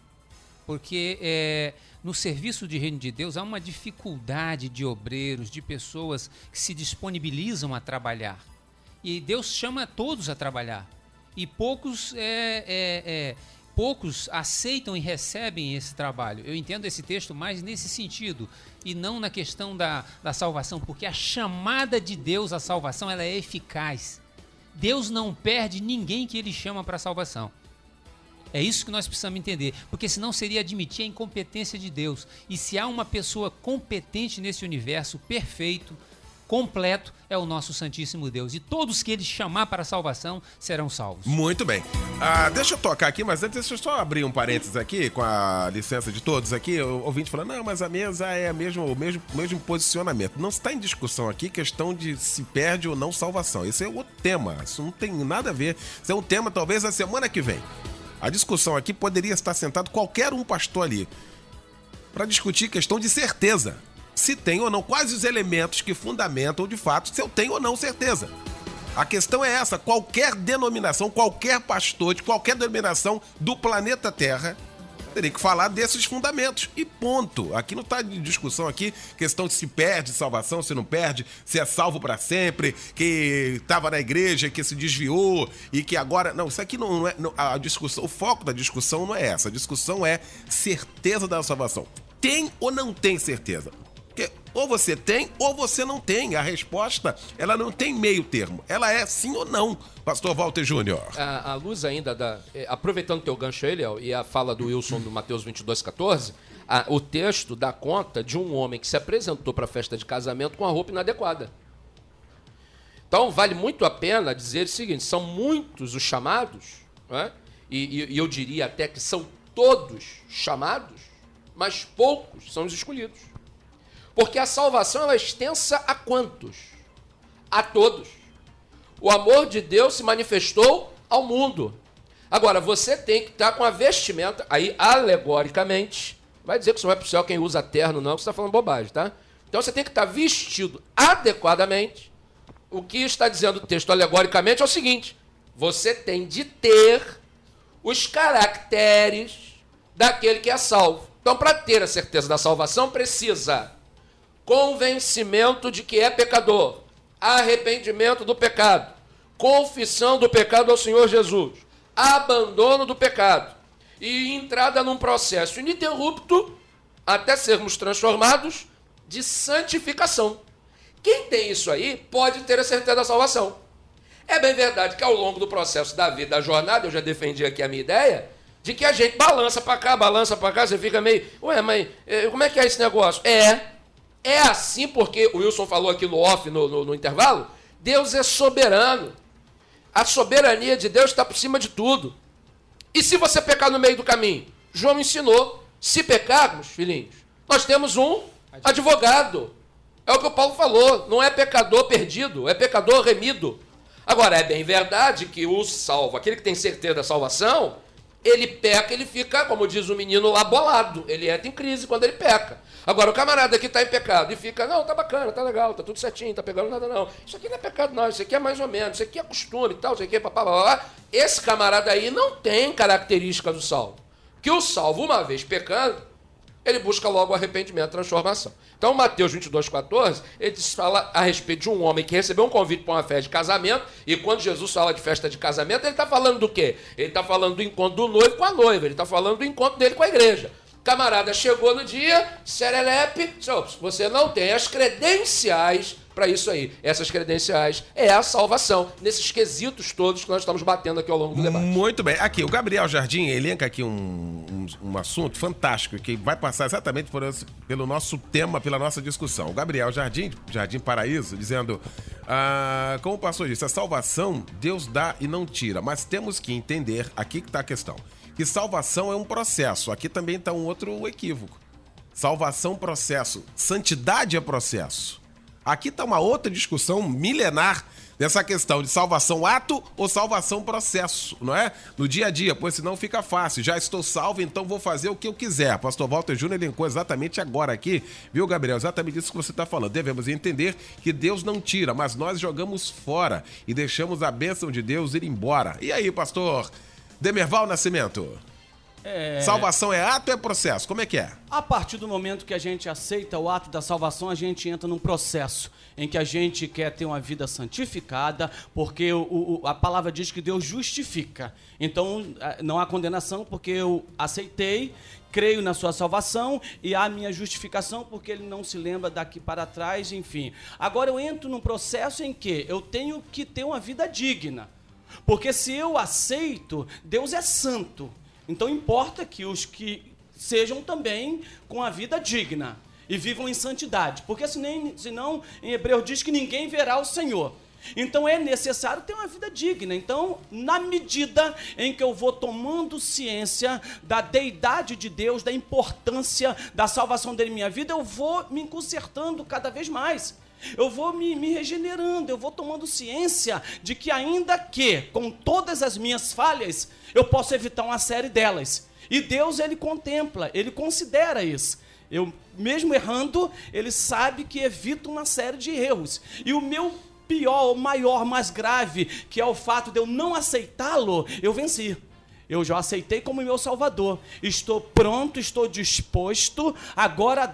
Porque no serviço do reino de Deus há uma dificuldade de obreiros, de pessoas que se disponibilizam a trabalhar. E Deus chama todos a trabalhar. E poucos aceitam e recebem esse trabalho. Eu entendo esse texto mais nesse sentido e não na questão da salvação, porque a chamada de Deus à salvação ela é eficaz. Deus não perde ninguém que ele chama para a salvação. É isso que nós precisamos entender, porque senão seria admitir a incompetência de Deus. E se há uma pessoa competente nesse universo perfeito, completo, é o nosso Santíssimo Deus. E todos que ele chamar para a salvação serão salvos. Muito bem. Deixa eu tocar aqui, mas antes deixa eu só abrir um parênteses aqui, com a licença de todos aqui. O ouvinte falando, não, mas a mesa é o mesmo posicionamento. Não está em discussão aqui questão de se perde ou não salvação. Esse é outro tema. Isso não tem nada a ver. Isso é um tema talvez a semana que vem. A discussão aqui poderia estar sentado qualquer um pastor ali para discutir questão de certeza. Se tem ou não, quais os elementos que fundamentam de fato se eu tenho ou não certeza. A questão é essa, qualquer denominação, qualquer pastor de qualquer denominação do planeta Terra teria que falar desses fundamentos e ponto. Aqui não está de discussão aqui, questão de se perde salvação, se não perde, se é salvo para sempre, que estava na igreja, que se desviou e que agora... Não, isso aqui não é... a discussão, o foco da discussão não é essa. A discussão é certeza da salvação. Tem ou não tem certeza? Porque ou você tem ou você não tem. A resposta, ela não tem meio termo. Ela é sim ou não. Pastor Walter Júnior. À luz ainda aproveitando o teu gancho, Eliel, e a fala do Wilson do Mateus 22, 14, o texto dá conta de um homem que se apresentou para a festa de casamento com a roupa inadequada. Então, vale muito a pena dizer o seguinte, são muitos os chamados, né? E eu diria até que são todos chamados, mas poucos são os escolhidos. Porque a salvação ela é extensa a quantos? A todos. O amor de Deus se manifestou ao mundo. Agora, você tem que estar com a vestimenta, aí alegoricamente, vai dizer que isso não é para o céu quem usa terno não, que você está falando bobagem, tá? Então você tem que estar vestido adequadamente. O que está dizendo o texto alegoricamente é o seguinte, você tem de ter os caracteres daquele que é salvo. Então, para ter a certeza da salvação, precisa convencimento de que é pecador, arrependimento do pecado, confissão do pecado ao Senhor Jesus, abandono do pecado e entrada num processo ininterrupto até sermos transformados de santificação. Quem tem isso aí pode ter a certeza da salvação. É bem verdade que ao longo do processo da vida, da jornada, eu já defendi aqui a minha ideia, de que a gente balança para cá, você fica meio, ué, mas como é que é esse negócio? É assim porque o Wilson falou aqui no off, no intervalo, Deus é soberano. A soberania de Deus está por cima de tudo. E se você pecar no meio do caminho? João ensinou, se pecarmos, filhinhos, nós temos um advogado. É o que o Paulo falou, não é pecador perdido, é pecador remido. Agora, é bem verdade que o salvo, aquele que tem certeza da salvação, ele peca, ele fica, como diz o menino lá, bolado. Ele entra em crise quando ele peca. Agora, o camarada que está em pecado e fica, não, tá bacana, tá legal, tá tudo certinho, tá pegando nada não. Isso aqui não é pecado não, isso aqui é mais ou menos, isso aqui é costume e tal, isso aqui é papapá. Esse camarada aí não tem característica do salvo. Que o salvo, uma vez pecando, ele busca logo o arrependimento, a transformação. Então, Mateus 22, 14, ele fala a respeito de um homem que recebeu um convite para uma festa de casamento, e quando Jesus fala de festa de casamento, ele está falando do quê? Ele está falando do encontro do noivo com a noiva, ele está falando do encontro dele com a igreja. Camarada chegou no dia, serelepe, você não tem as credenciais para isso aí. Essas credenciais é a salvação, nesses quesitos todos que nós estamos batendo aqui ao longo do debate. Muito bem. Aqui, o Gabriel Jardim elenca aqui um assunto fantástico que vai passar exatamente pelo nosso tema, pela nossa discussão. O Gabriel Jardim Paraíso, dizendo, como o pastor disse, a salvação Deus dá e não tira, mas temos que entender, aqui que está a questão, que salvação é um processo. Aqui também está um outro equívoco. Salvação, processo. Santidade é processo. Aqui está uma outra discussão milenar dessa questão de salvação ato ou salvação processo, não é? No dia a dia, pois senão fica fácil. Já estou salvo, então vou fazer o que eu quiser. Pastor Walter Júnior elencou exatamente agora aqui, viu, Gabriel? Exatamente isso que você está falando. Devemos entender que Deus não tira, mas nós jogamos fora e deixamos a bênção de Deus ir embora. E aí, pastor Demerval Nascimento? Salvação é ato ou é processo? Como é que é? A partir do momento que a gente aceita o ato da salvação, a gente entra num processo em que a gente quer ter uma vida santificada, porque a palavra diz que Deus justifica. Então, não há condenação, porque eu aceitei, creio na sua salvação e há a minha justificação, porque ele não se lembra daqui para trás, enfim. Agora eu entro num processo em que eu tenho que ter uma vida digna, porque se eu aceito, Deus é santo. Então importa que os que sejam também com a vida digna e vivam em santidade, porque senão em Hebreus diz que ninguém verá o Senhor. Então é necessário ter uma vida digna. Então, na medida em que eu vou tomando ciência da deidade de Deus, da importância da salvação dele em minha vida, eu vou me consertando cada vez mais. Eu vou me regenerando, eu vou tomando ciência de que ainda que, com todas as minhas falhas, eu posso evitar uma série delas. E Deus, ele contempla, ele considera isso. Eu, mesmo errando, ele sabe que evito uma série de erros. E o meu pior, o maior, mais grave, que é o fato de eu não aceitá-lo, eu venci. Eu já aceitei como meu Salvador. Estou pronto, estou disposto agora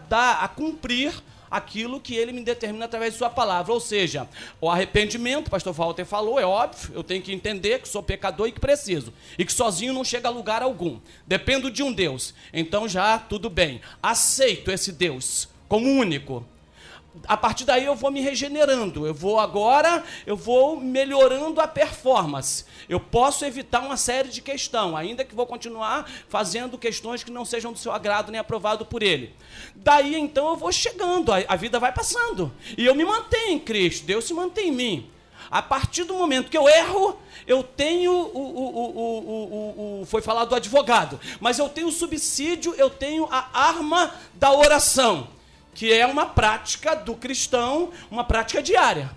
a cumprir aquilo que ele me determina através de sua palavra. Ou seja, o arrependimento, o pastor Walter falou, é óbvio, eu tenho que entender que sou pecador e que preciso, e que sozinho não chega a lugar algum. Dependo de um Deus. Então já tudo bem. Aceito esse Deus como único. A partir daí eu vou me regenerando, eu vou melhorando a performance. Eu posso evitar uma série de questões, ainda que vou continuar fazendo questões que não sejam do seu agrado nem aprovado por ele. Daí então eu vou chegando, a vida vai passando. E eu me mantenho em Cristo, Deus se mantém em mim. A partir do momento que eu erro, eu tenho foi falado do advogado, mas eu tenho o subsídio, eu tenho a arma da oração, que é uma prática do cristão, uma prática diária.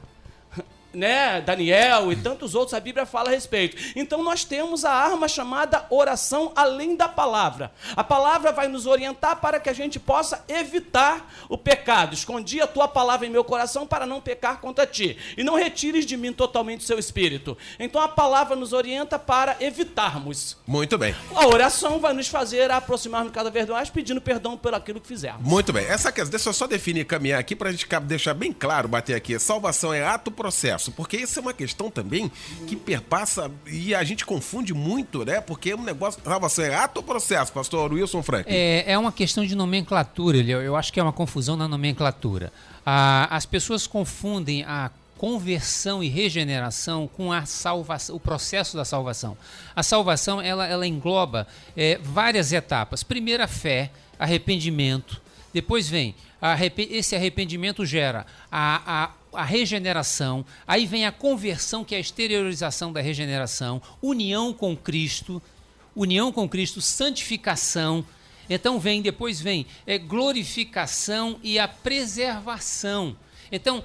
Né? Daniel e tantos outros, a Bíblia fala a respeito. Então nós temos a arma chamada oração além da palavra. A palavra vai nos orientar para que a gente possa evitar o pecado. Escondi a tua palavra em meu coração para não pecar contra ti. E não retires de mim totalmente o seu espírito. Então a palavra nos orienta para evitarmos. Muito bem. A oração vai nos fazer aproximarmos cada vez mais, pedindo perdão por aquilo que fizermos. Muito bem. Essa questão, deixa eu só definir e caminhar aqui para a gente deixar bem claro, bater aqui. Salvação é ato, processo. Porque isso é uma questão também que perpassa e a gente confunde muito, né? Porque é um negócio... Salvação é ato ou processo, pastor Wilson Frank? É uma questão de nomenclatura, eu acho que é uma confusão na nomenclatura. As pessoas confundem a conversão e regeneração com a salvação, o processo da salvação. A salvação, ela engloba várias etapas. Primeiro, a fé, arrependimento. Depois vem, esse arrependimento gera a regeneração, aí vem a conversão, que é a exteriorização da regeneração, união com Cristo, santificação. Então depois vem glorificação e a preservação. Então,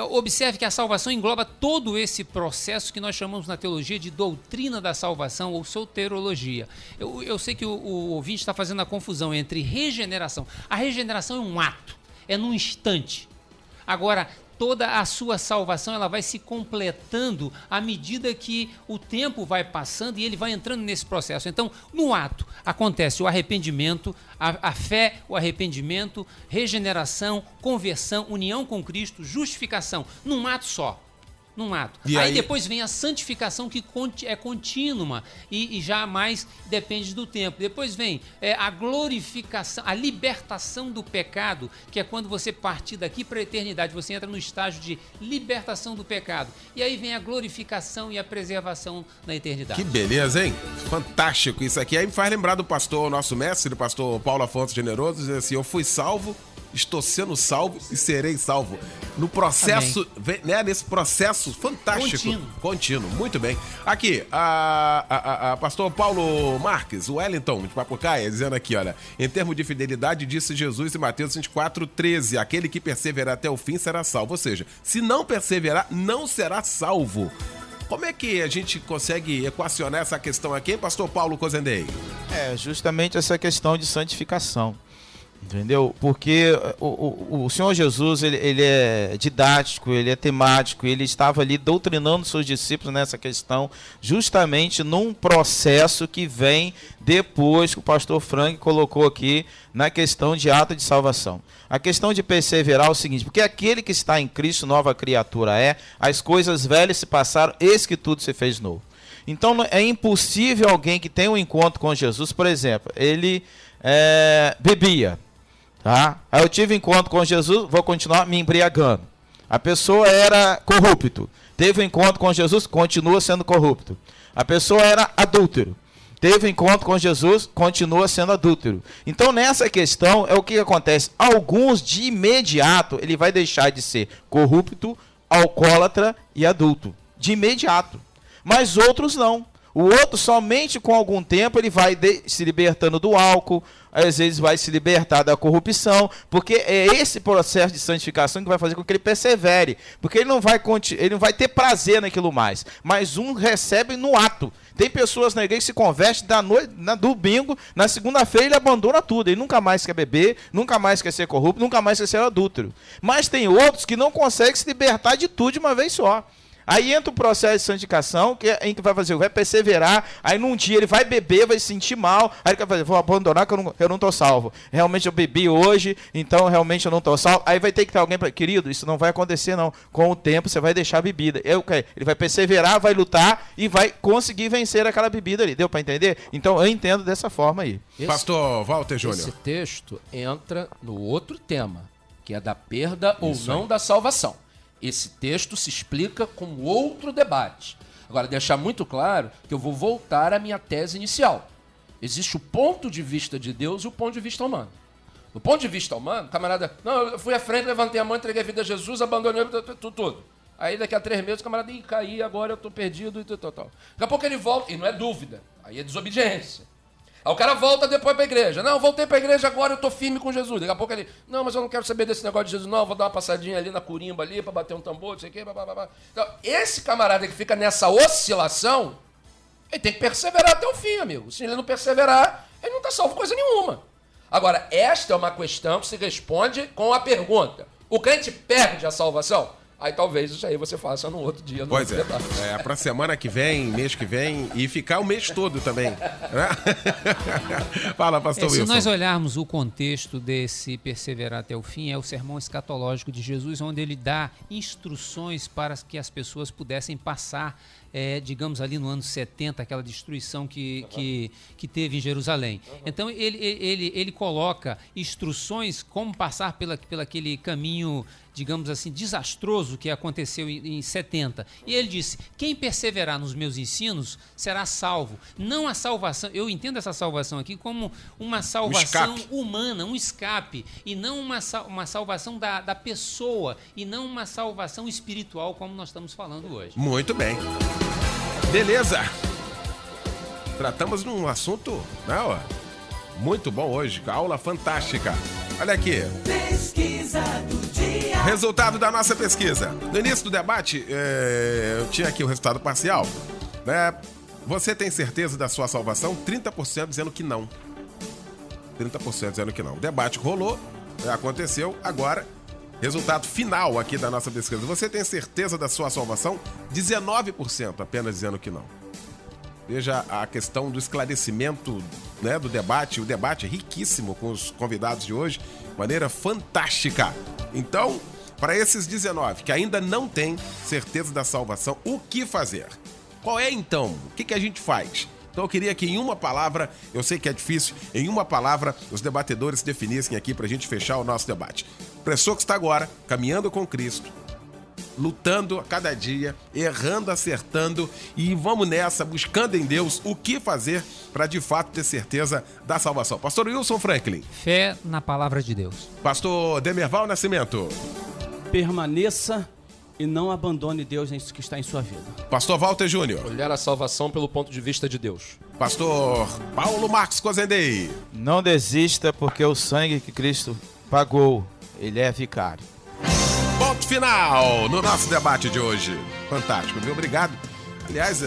observe que a salvação engloba todo esse processo que nós chamamos na teologia de doutrina da salvação ou soterologia. Eu sei que o ouvinte está fazendo a confusão entre regeneração. A regeneração é um ato, é num instante. Agora, toda a sua salvação ela vai se completando à medida que o tempo vai passando e ele vai entrando nesse processo. Então, no ato, acontece o arrependimento, a fé, o arrependimento, regeneração, conversão, união com Cristo, justificação, num ato só. Num ato. Aí depois vem a santificação, que é contínua e jamais depende do tempo. Depois vem a glorificação, a libertação do pecado, que é quando você partir daqui para a eternidade, você entra no estágio de libertação do pecado. E aí vem a glorificação e a preservação na eternidade. Que beleza, hein? Fantástico isso aqui. Aí me faz lembrar do pastor, nosso mestre, o pastor Paulo Afonso Generoso, diz assim: eu fui salvo estou sendo salvo e serei salvo. No processo, né, nesse processo fantástico. Contínuo. Muito bem. Aqui, a pastor Paulo Marques, o Wellington de Papucaia, dizendo aqui, olha, em termos de fidelidade, disse Jesus em Mateus 24:13, aquele que perseverar até o fim será salvo. Ou seja, se não perseverar, não será salvo. Como é que a gente consegue equacionar essa questão aqui, hein, pastor Paulo Cozendei? É justamente essa questão de santificação. Entendeu? Porque o Senhor Jesus, ele é didático, ele é temático, ele estava ali doutrinando seus discípulos nessa questão, justamente num processo que vem depois que o pastor Frank colocou aqui na questão de ato de salvação. A questão de perseverar é o seguinte, porque aquele que está em Cristo, nova criatura é, as coisas velhas se passaram, eis que tudo se fez novo. Então é impossível alguém que tem um encontro com Jesus, por exemplo, ele bebia. Tá? Aí eu tive encontro com Jesus, vou continuar me embriagando. A pessoa era corrupto. Teve um encontro com Jesus, continua sendo corrupto. A pessoa era adúltero. Teve um encontro com Jesus, continua sendo adúltero. Então nessa questão é o que acontece. Alguns de imediato ele vai deixar de ser corrupto, alcoólatra e adulto. De imediato. Mas outros não. O outro, somente com algum tempo, ele vai se libertando do álcool, às vezes vai se libertar da corrupção, porque é esse processo de santificação que vai fazer com que ele persevere, porque ele não vai ter prazer naquilo mais, mas um recebe no ato. Tem pessoas na igreja que se convertem domingo, na segunda-feira ele abandona tudo, ele nunca mais quer beber, nunca mais quer ser corrupto, nunca mais quer ser adúltero. Mas tem outros que não conseguem se libertar de tudo de uma vez só. Aí entra o processo de santificação, que é em que vai fazer, vai perseverar, aí num dia ele vai beber, vai se sentir mal, aí ele vai fazer, vou abandonar que eu não estou salvo. Realmente eu bebi hoje, então realmente eu não estou salvo. Aí vai ter que ter alguém para, querido, isso não vai acontecer não. Com o tempo você vai deixar a bebida. Ele vai perseverar, vai lutar e vai conseguir vencer aquela bebida ali. Deu para entender? Então eu entendo dessa forma aí. Pastor Walter Júnior. Esse texto entra no outro tema, que é da perda ou não da salvação. Esse texto se explica com outro debate. Agora, deixar muito claro que eu vou voltar à minha tese inicial. Existe o ponto de vista de Deus e o ponto de vista humano. Do ponto de vista humano, camarada, não, eu fui à frente, levantei a mão, entreguei a vida a Jesus, abandonei tudo. Aí daqui a 3 meses o camarada, caí, agora eu estou perdido e tal. Daqui a pouco ele volta, e não é dúvida, aí é desobediência. Aí o cara volta depois para a igreja. Não, voltei para a igreja, agora eu estou firme com Jesus. Daqui a pouco ele, não, mas eu não quero saber desse negócio de Jesus, não, vou dar uma passadinha ali na curimba ali para bater um tambor, não sei o quê, blá. Então, esse camarada que fica nessa oscilação, ele tem que perseverar até o fim, amigo. Se ele não perseverar, ele não está salvo coisa nenhuma. Agora, esta é uma questão que se responde com a pergunta: o crente perde a salvação? Aí talvez isso aí você faça num outro dia. Pois é, pra semana que vem, mês que vem, e ficar o mês todo também. Né? Fala, pastor Wilson. Se nós olharmos o contexto desse perseverar até o fim, é o sermão escatológico de Jesus, onde ele dá instruções para que as pessoas pudessem passar, digamos ali no ano 70, aquela destruição que teve em Jerusalém. Então ele coloca instruções como passar pelo aquele caminho, digamos assim, desastroso que aconteceu em 70. E ele disse, quem perseverar nos meus ensinos será salvo. Não a salvação, eu entendo essa salvação aqui como uma salvação humana, um escape, e não uma salvação da pessoa, e não uma salvação espiritual como nós estamos falando hoje. Muito bem. Beleza. Tratamos de um assunto, né, ó, muito bom hoje, aula fantástica. Olha aqui. Pesquisa do dia. Resultado da nossa pesquisa. No início do debate, eu tinha aqui o resultado parcial. Né? Você tem certeza da sua salvação? 30% dizendo que não. 30% dizendo que não. O debate rolou, aconteceu, agora, resultado final aqui da nossa pesquisa. Você tem certeza da sua salvação? 19% apenas dizendo que não. Veja a questão do esclarecimento, né, do debate. O debate é riquíssimo com os convidados de hoje, de maneira fantástica. Então, para esses 19 que ainda não têm certeza da salvação, o que fazer? Qual é então? O que a gente faz? Então eu queria que em uma palavra, eu sei que é difícil, em uma palavra os debatedores definissem aqui para a gente fechar o nosso debate. Pessoa que está agora caminhando com Cristo, lutando a cada dia, errando, acertando e vamos nessa, buscando em Deus o que fazer para de fato ter certeza da salvação. Pastor Wilson Franklin. Fé na palavra de Deus. Pastor Demerval Nascimento. Permaneça e não abandone Deus nisso que está em sua vida. Pastor Walter Júnior. Olhar a salvação pelo ponto de vista de Deus. Pastor Paulo Marcos Cozendei. Não desista, porque o sangue que Cristo pagou, ele é vicário. Ponto final no nosso debate de hoje. Fantástico, viu? Obrigado. Aliás,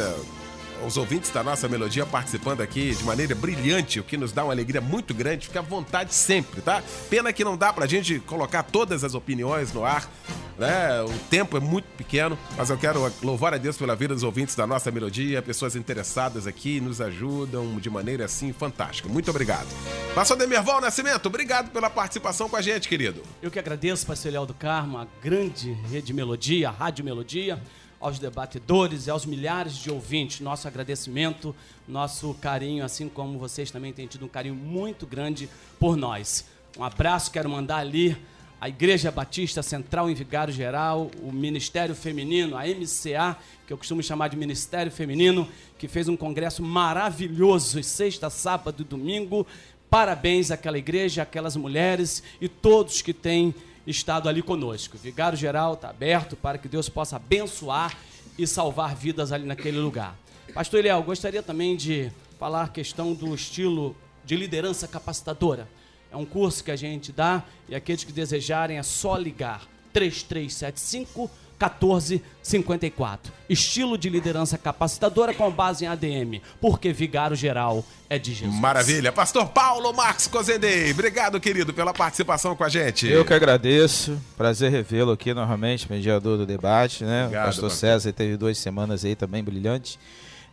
os ouvintes da nossa melodia participando aqui de maneira brilhante, o que nos dá uma alegria muito grande. Fica à vontade sempre, tá? Pena que não dá pra gente colocar todas as opiniões no ar, né? O tempo é muito pequeno, mas eu quero louvar a Deus pela vida dos ouvintes da nossa melodia, pessoas interessadas aqui, nos ajudam de maneira assim fantástica. Muito obrigado. Pastor Demerval Nascimento, obrigado pela participação com a gente, querido. Eu que agradeço, pastor Eliel do Carmo, a grande rede Melodia, a Rádio Melodia, aos debatedores e aos milhares de ouvintes. Nosso agradecimento, nosso carinho, assim como vocês também têm tido um carinho muito grande por nós. Um abraço, quero mandar ali a Igreja Batista Central em Vigário Geral, o Ministério Feminino, a MCA, que eu costumo chamar de Ministério Feminino, que fez um congresso maravilhoso, sexta, sábado e domingo. Parabéns àquela igreja, àquelas mulheres e todos que têm estado ali conosco. Vigário Geral está aberto para que Deus possa abençoar e salvar vidas ali naquele lugar. Pastor Eliel, gostaria também de falar a questão do estilo de liderança capacitadora. É um curso que a gente dá e aqueles que desejarem é só ligar 3375-1454. Estilo de liderança capacitadora com base em ADM, porque Vigário Geral é de Jesus. Maravilha. Pastor Paulo Marcos Cozendei, obrigado, querido, pela participação com a gente. Eu que agradeço. Prazer revê-lo aqui novamente, mediador do debate, né? Obrigado, o pastor pastor César teve 2 semanas aí também brilhantes.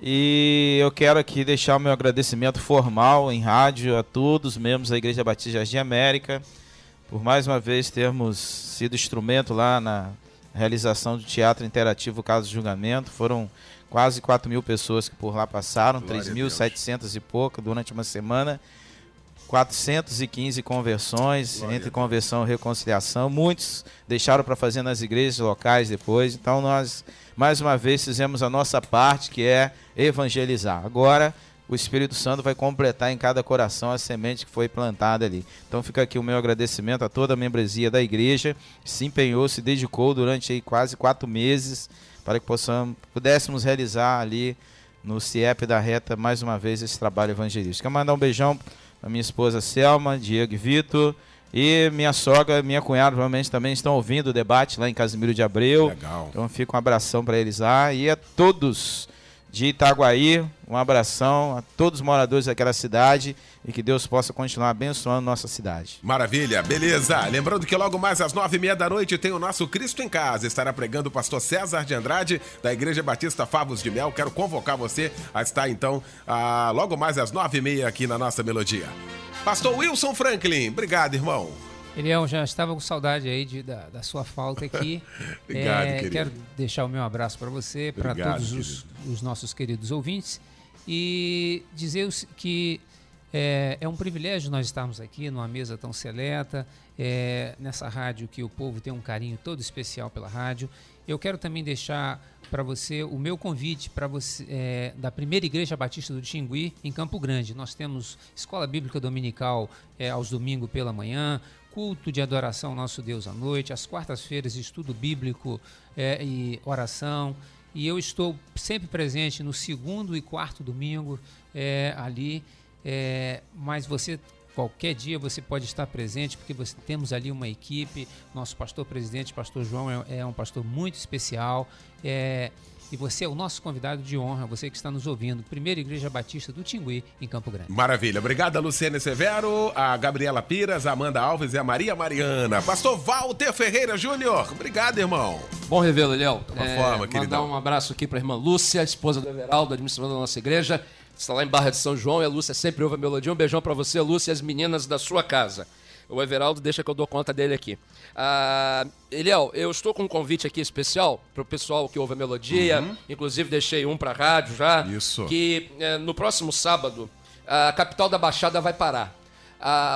E eu quero aqui deixar o meu agradecimento formal em rádio a todos os membros da Igreja Batista Jardim América, por mais uma vez termos sido instrumento lá na realização do Teatro Interativo Caso de Julgamento. Foram quase 4.000 pessoas que por lá passaram, 3.700 e pouco durante uma semana, 415 conversões, entre conversão e reconciliação. Muitos deixaram para fazer nas igrejas locais depois. Então nós, mais uma vez, fizemos a nossa parte, que é evangelizar. Agora, o Espírito Santo vai completar em cada coração a semente que foi plantada ali. Então fica aqui o meu agradecimento a toda a membresia da igreja, que se empenhou, se dedicou durante aí quase 4 meses para que pudéssemos realizar ali no CIEP da Reta mais uma vez esse trabalho evangelístico. Quero mandar um beijão para minha esposa Selma, Diego e Vitor, e minha sogra, minha cunhada provavelmente também estão ouvindo o debate lá em Casimiro de Abreu. Legal. Então fica um abração para eles lá, e a todos de Itaguaí, um abração a todos os moradores daquela cidade, e que Deus possa continuar abençoando nossa cidade. Maravilha, beleza. Lembrando que logo mais às 9h30 da noite tem o nosso Cristo em Casa. Estará pregando o pastor César de Andrade, da Igreja Batista Favos de Mel. Quero convocar você a estar, então, logo mais às 9h30 aqui na nossa melodia. Pastor Wilson Franklin, obrigado, irmão. Eliel, já estava com saudade aí da sua falta aqui. Obrigado, querido. Quero deixar o meu abraço para você, para todos os nossos queridos ouvintes, e dizer que é um privilégio nós estarmos aqui numa mesa tão seleta, nessa rádio que o povo tem um carinho todo especial pela rádio. Eu quero também deixar para você o meu convite para você da Primeira Igreja Batista do Tingui, em Campo Grande. Nós temos escola bíblica dominical aos domingos pela manhã, culto de adoração ao nosso Deus à noite, às quartas-feiras estudo bíblico e oração. E eu estou sempre presente no 2º e 4º domingo ali, mas você, qualquer dia você pode estar presente, porque temos ali uma equipe. Nosso pastor presidente, pastor João, é um pastor muito especial, e você é o nosso convidado de honra, você que está nos ouvindo. Primeira Igreja Batista do Tingui, em Campo Grande. Maravilha. Obrigado a Luciane Severo, a Gabriela Piras, a Amanda Alves e a Maria Mariana. Pastor Walter Ferreira Júnior, obrigado, irmão. Bom revê-lo, Eliel. Forma, mandar um abraço aqui para a irmã Lúcia, esposa do Everaldo, administradora da nossa igreja. Está lá em Barra de São João, e a Lúcia sempre ouve a melodia. Um beijão para você, Lúcia, e as meninas da sua casa. O Everaldo deixa que eu dou conta dele aqui. Eliel, eu estou com um convite aqui especial para o pessoal que ouve a melodia. Inclusive deixei um para a rádio já. Isso. Que no próximo sábado, a capital da Baixada vai parar.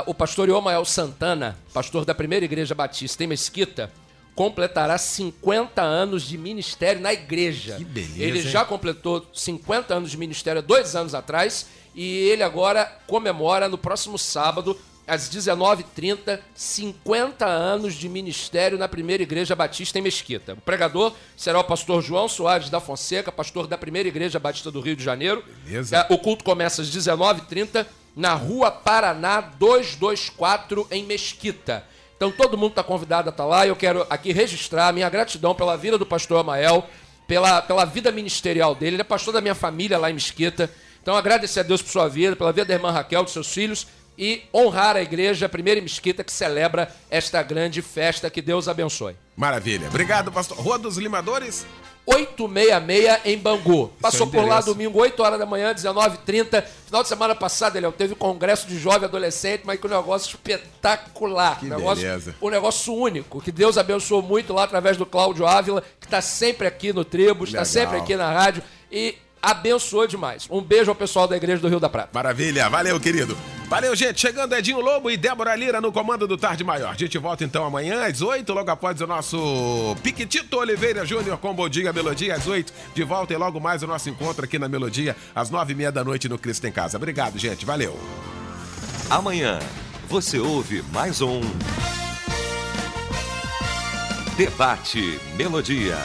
O pastor Iomael Santana, pastor da Primeira Igreja Batista em Mesquita, completará 50 anos de ministério na igreja. Que beleza, Ele hein? já completou 50 anos de ministério há 2 anos atrás e ele agora comemora no próximo sábado, às 19h30, 50 anos de ministério na Primeira Igreja Batista em Mesquita. O pregador será o pastor João Soares da Fonseca, pastor da Primeira Igreja Batista do Rio de Janeiro. Beleza. O culto começa às 19h30 na Rua Paraná 224, em Mesquita. Então todo mundo está convidado a estar lá. Eu quero aqui registrar a minha gratidão pela vida do pastor Amael, pela vida ministerial dele. Ele é pastor da minha família lá em Mesquita. Então agradecer a Deus por sua vida, pela vida da irmã Raquel, dos seus filhos, e honrar a igreja, a Primeira Mesquita, que celebra esta grande festa. Que Deus abençoe. Maravilha. Obrigado, pastor. Rua dos Limadores. 866 em Bangu. Passou por lá endereço. domingo, 8 horas da manhã, 19h30. Final de semana passada, ele teve congresso de jovem adolescente, mas que um negócio espetacular. Que negócio, beleza. um negócio único, que Deus abençoou muito lá através do Cláudio Ávila, que está sempre aqui no Tribos, está Legal. sempre aqui na rádio e abençoou demais. Um beijo ao pessoal da Igreja do Rio da Prata. Maravilha. Valeu, querido. Valeu, gente. Chegando Edinho Lobo e Débora Lira no comando do Tarde Maior. A gente volta então amanhã às 8, logo após o nosso Piquitito Oliveira Júnior com Bom Dia Melodia às 8. De volta e logo mais o nosso encontro aqui na Melodia às 9h30 da noite no Cristo em Casa. Obrigado, gente. Valeu. Amanhã você ouve mais um Debate Melodia.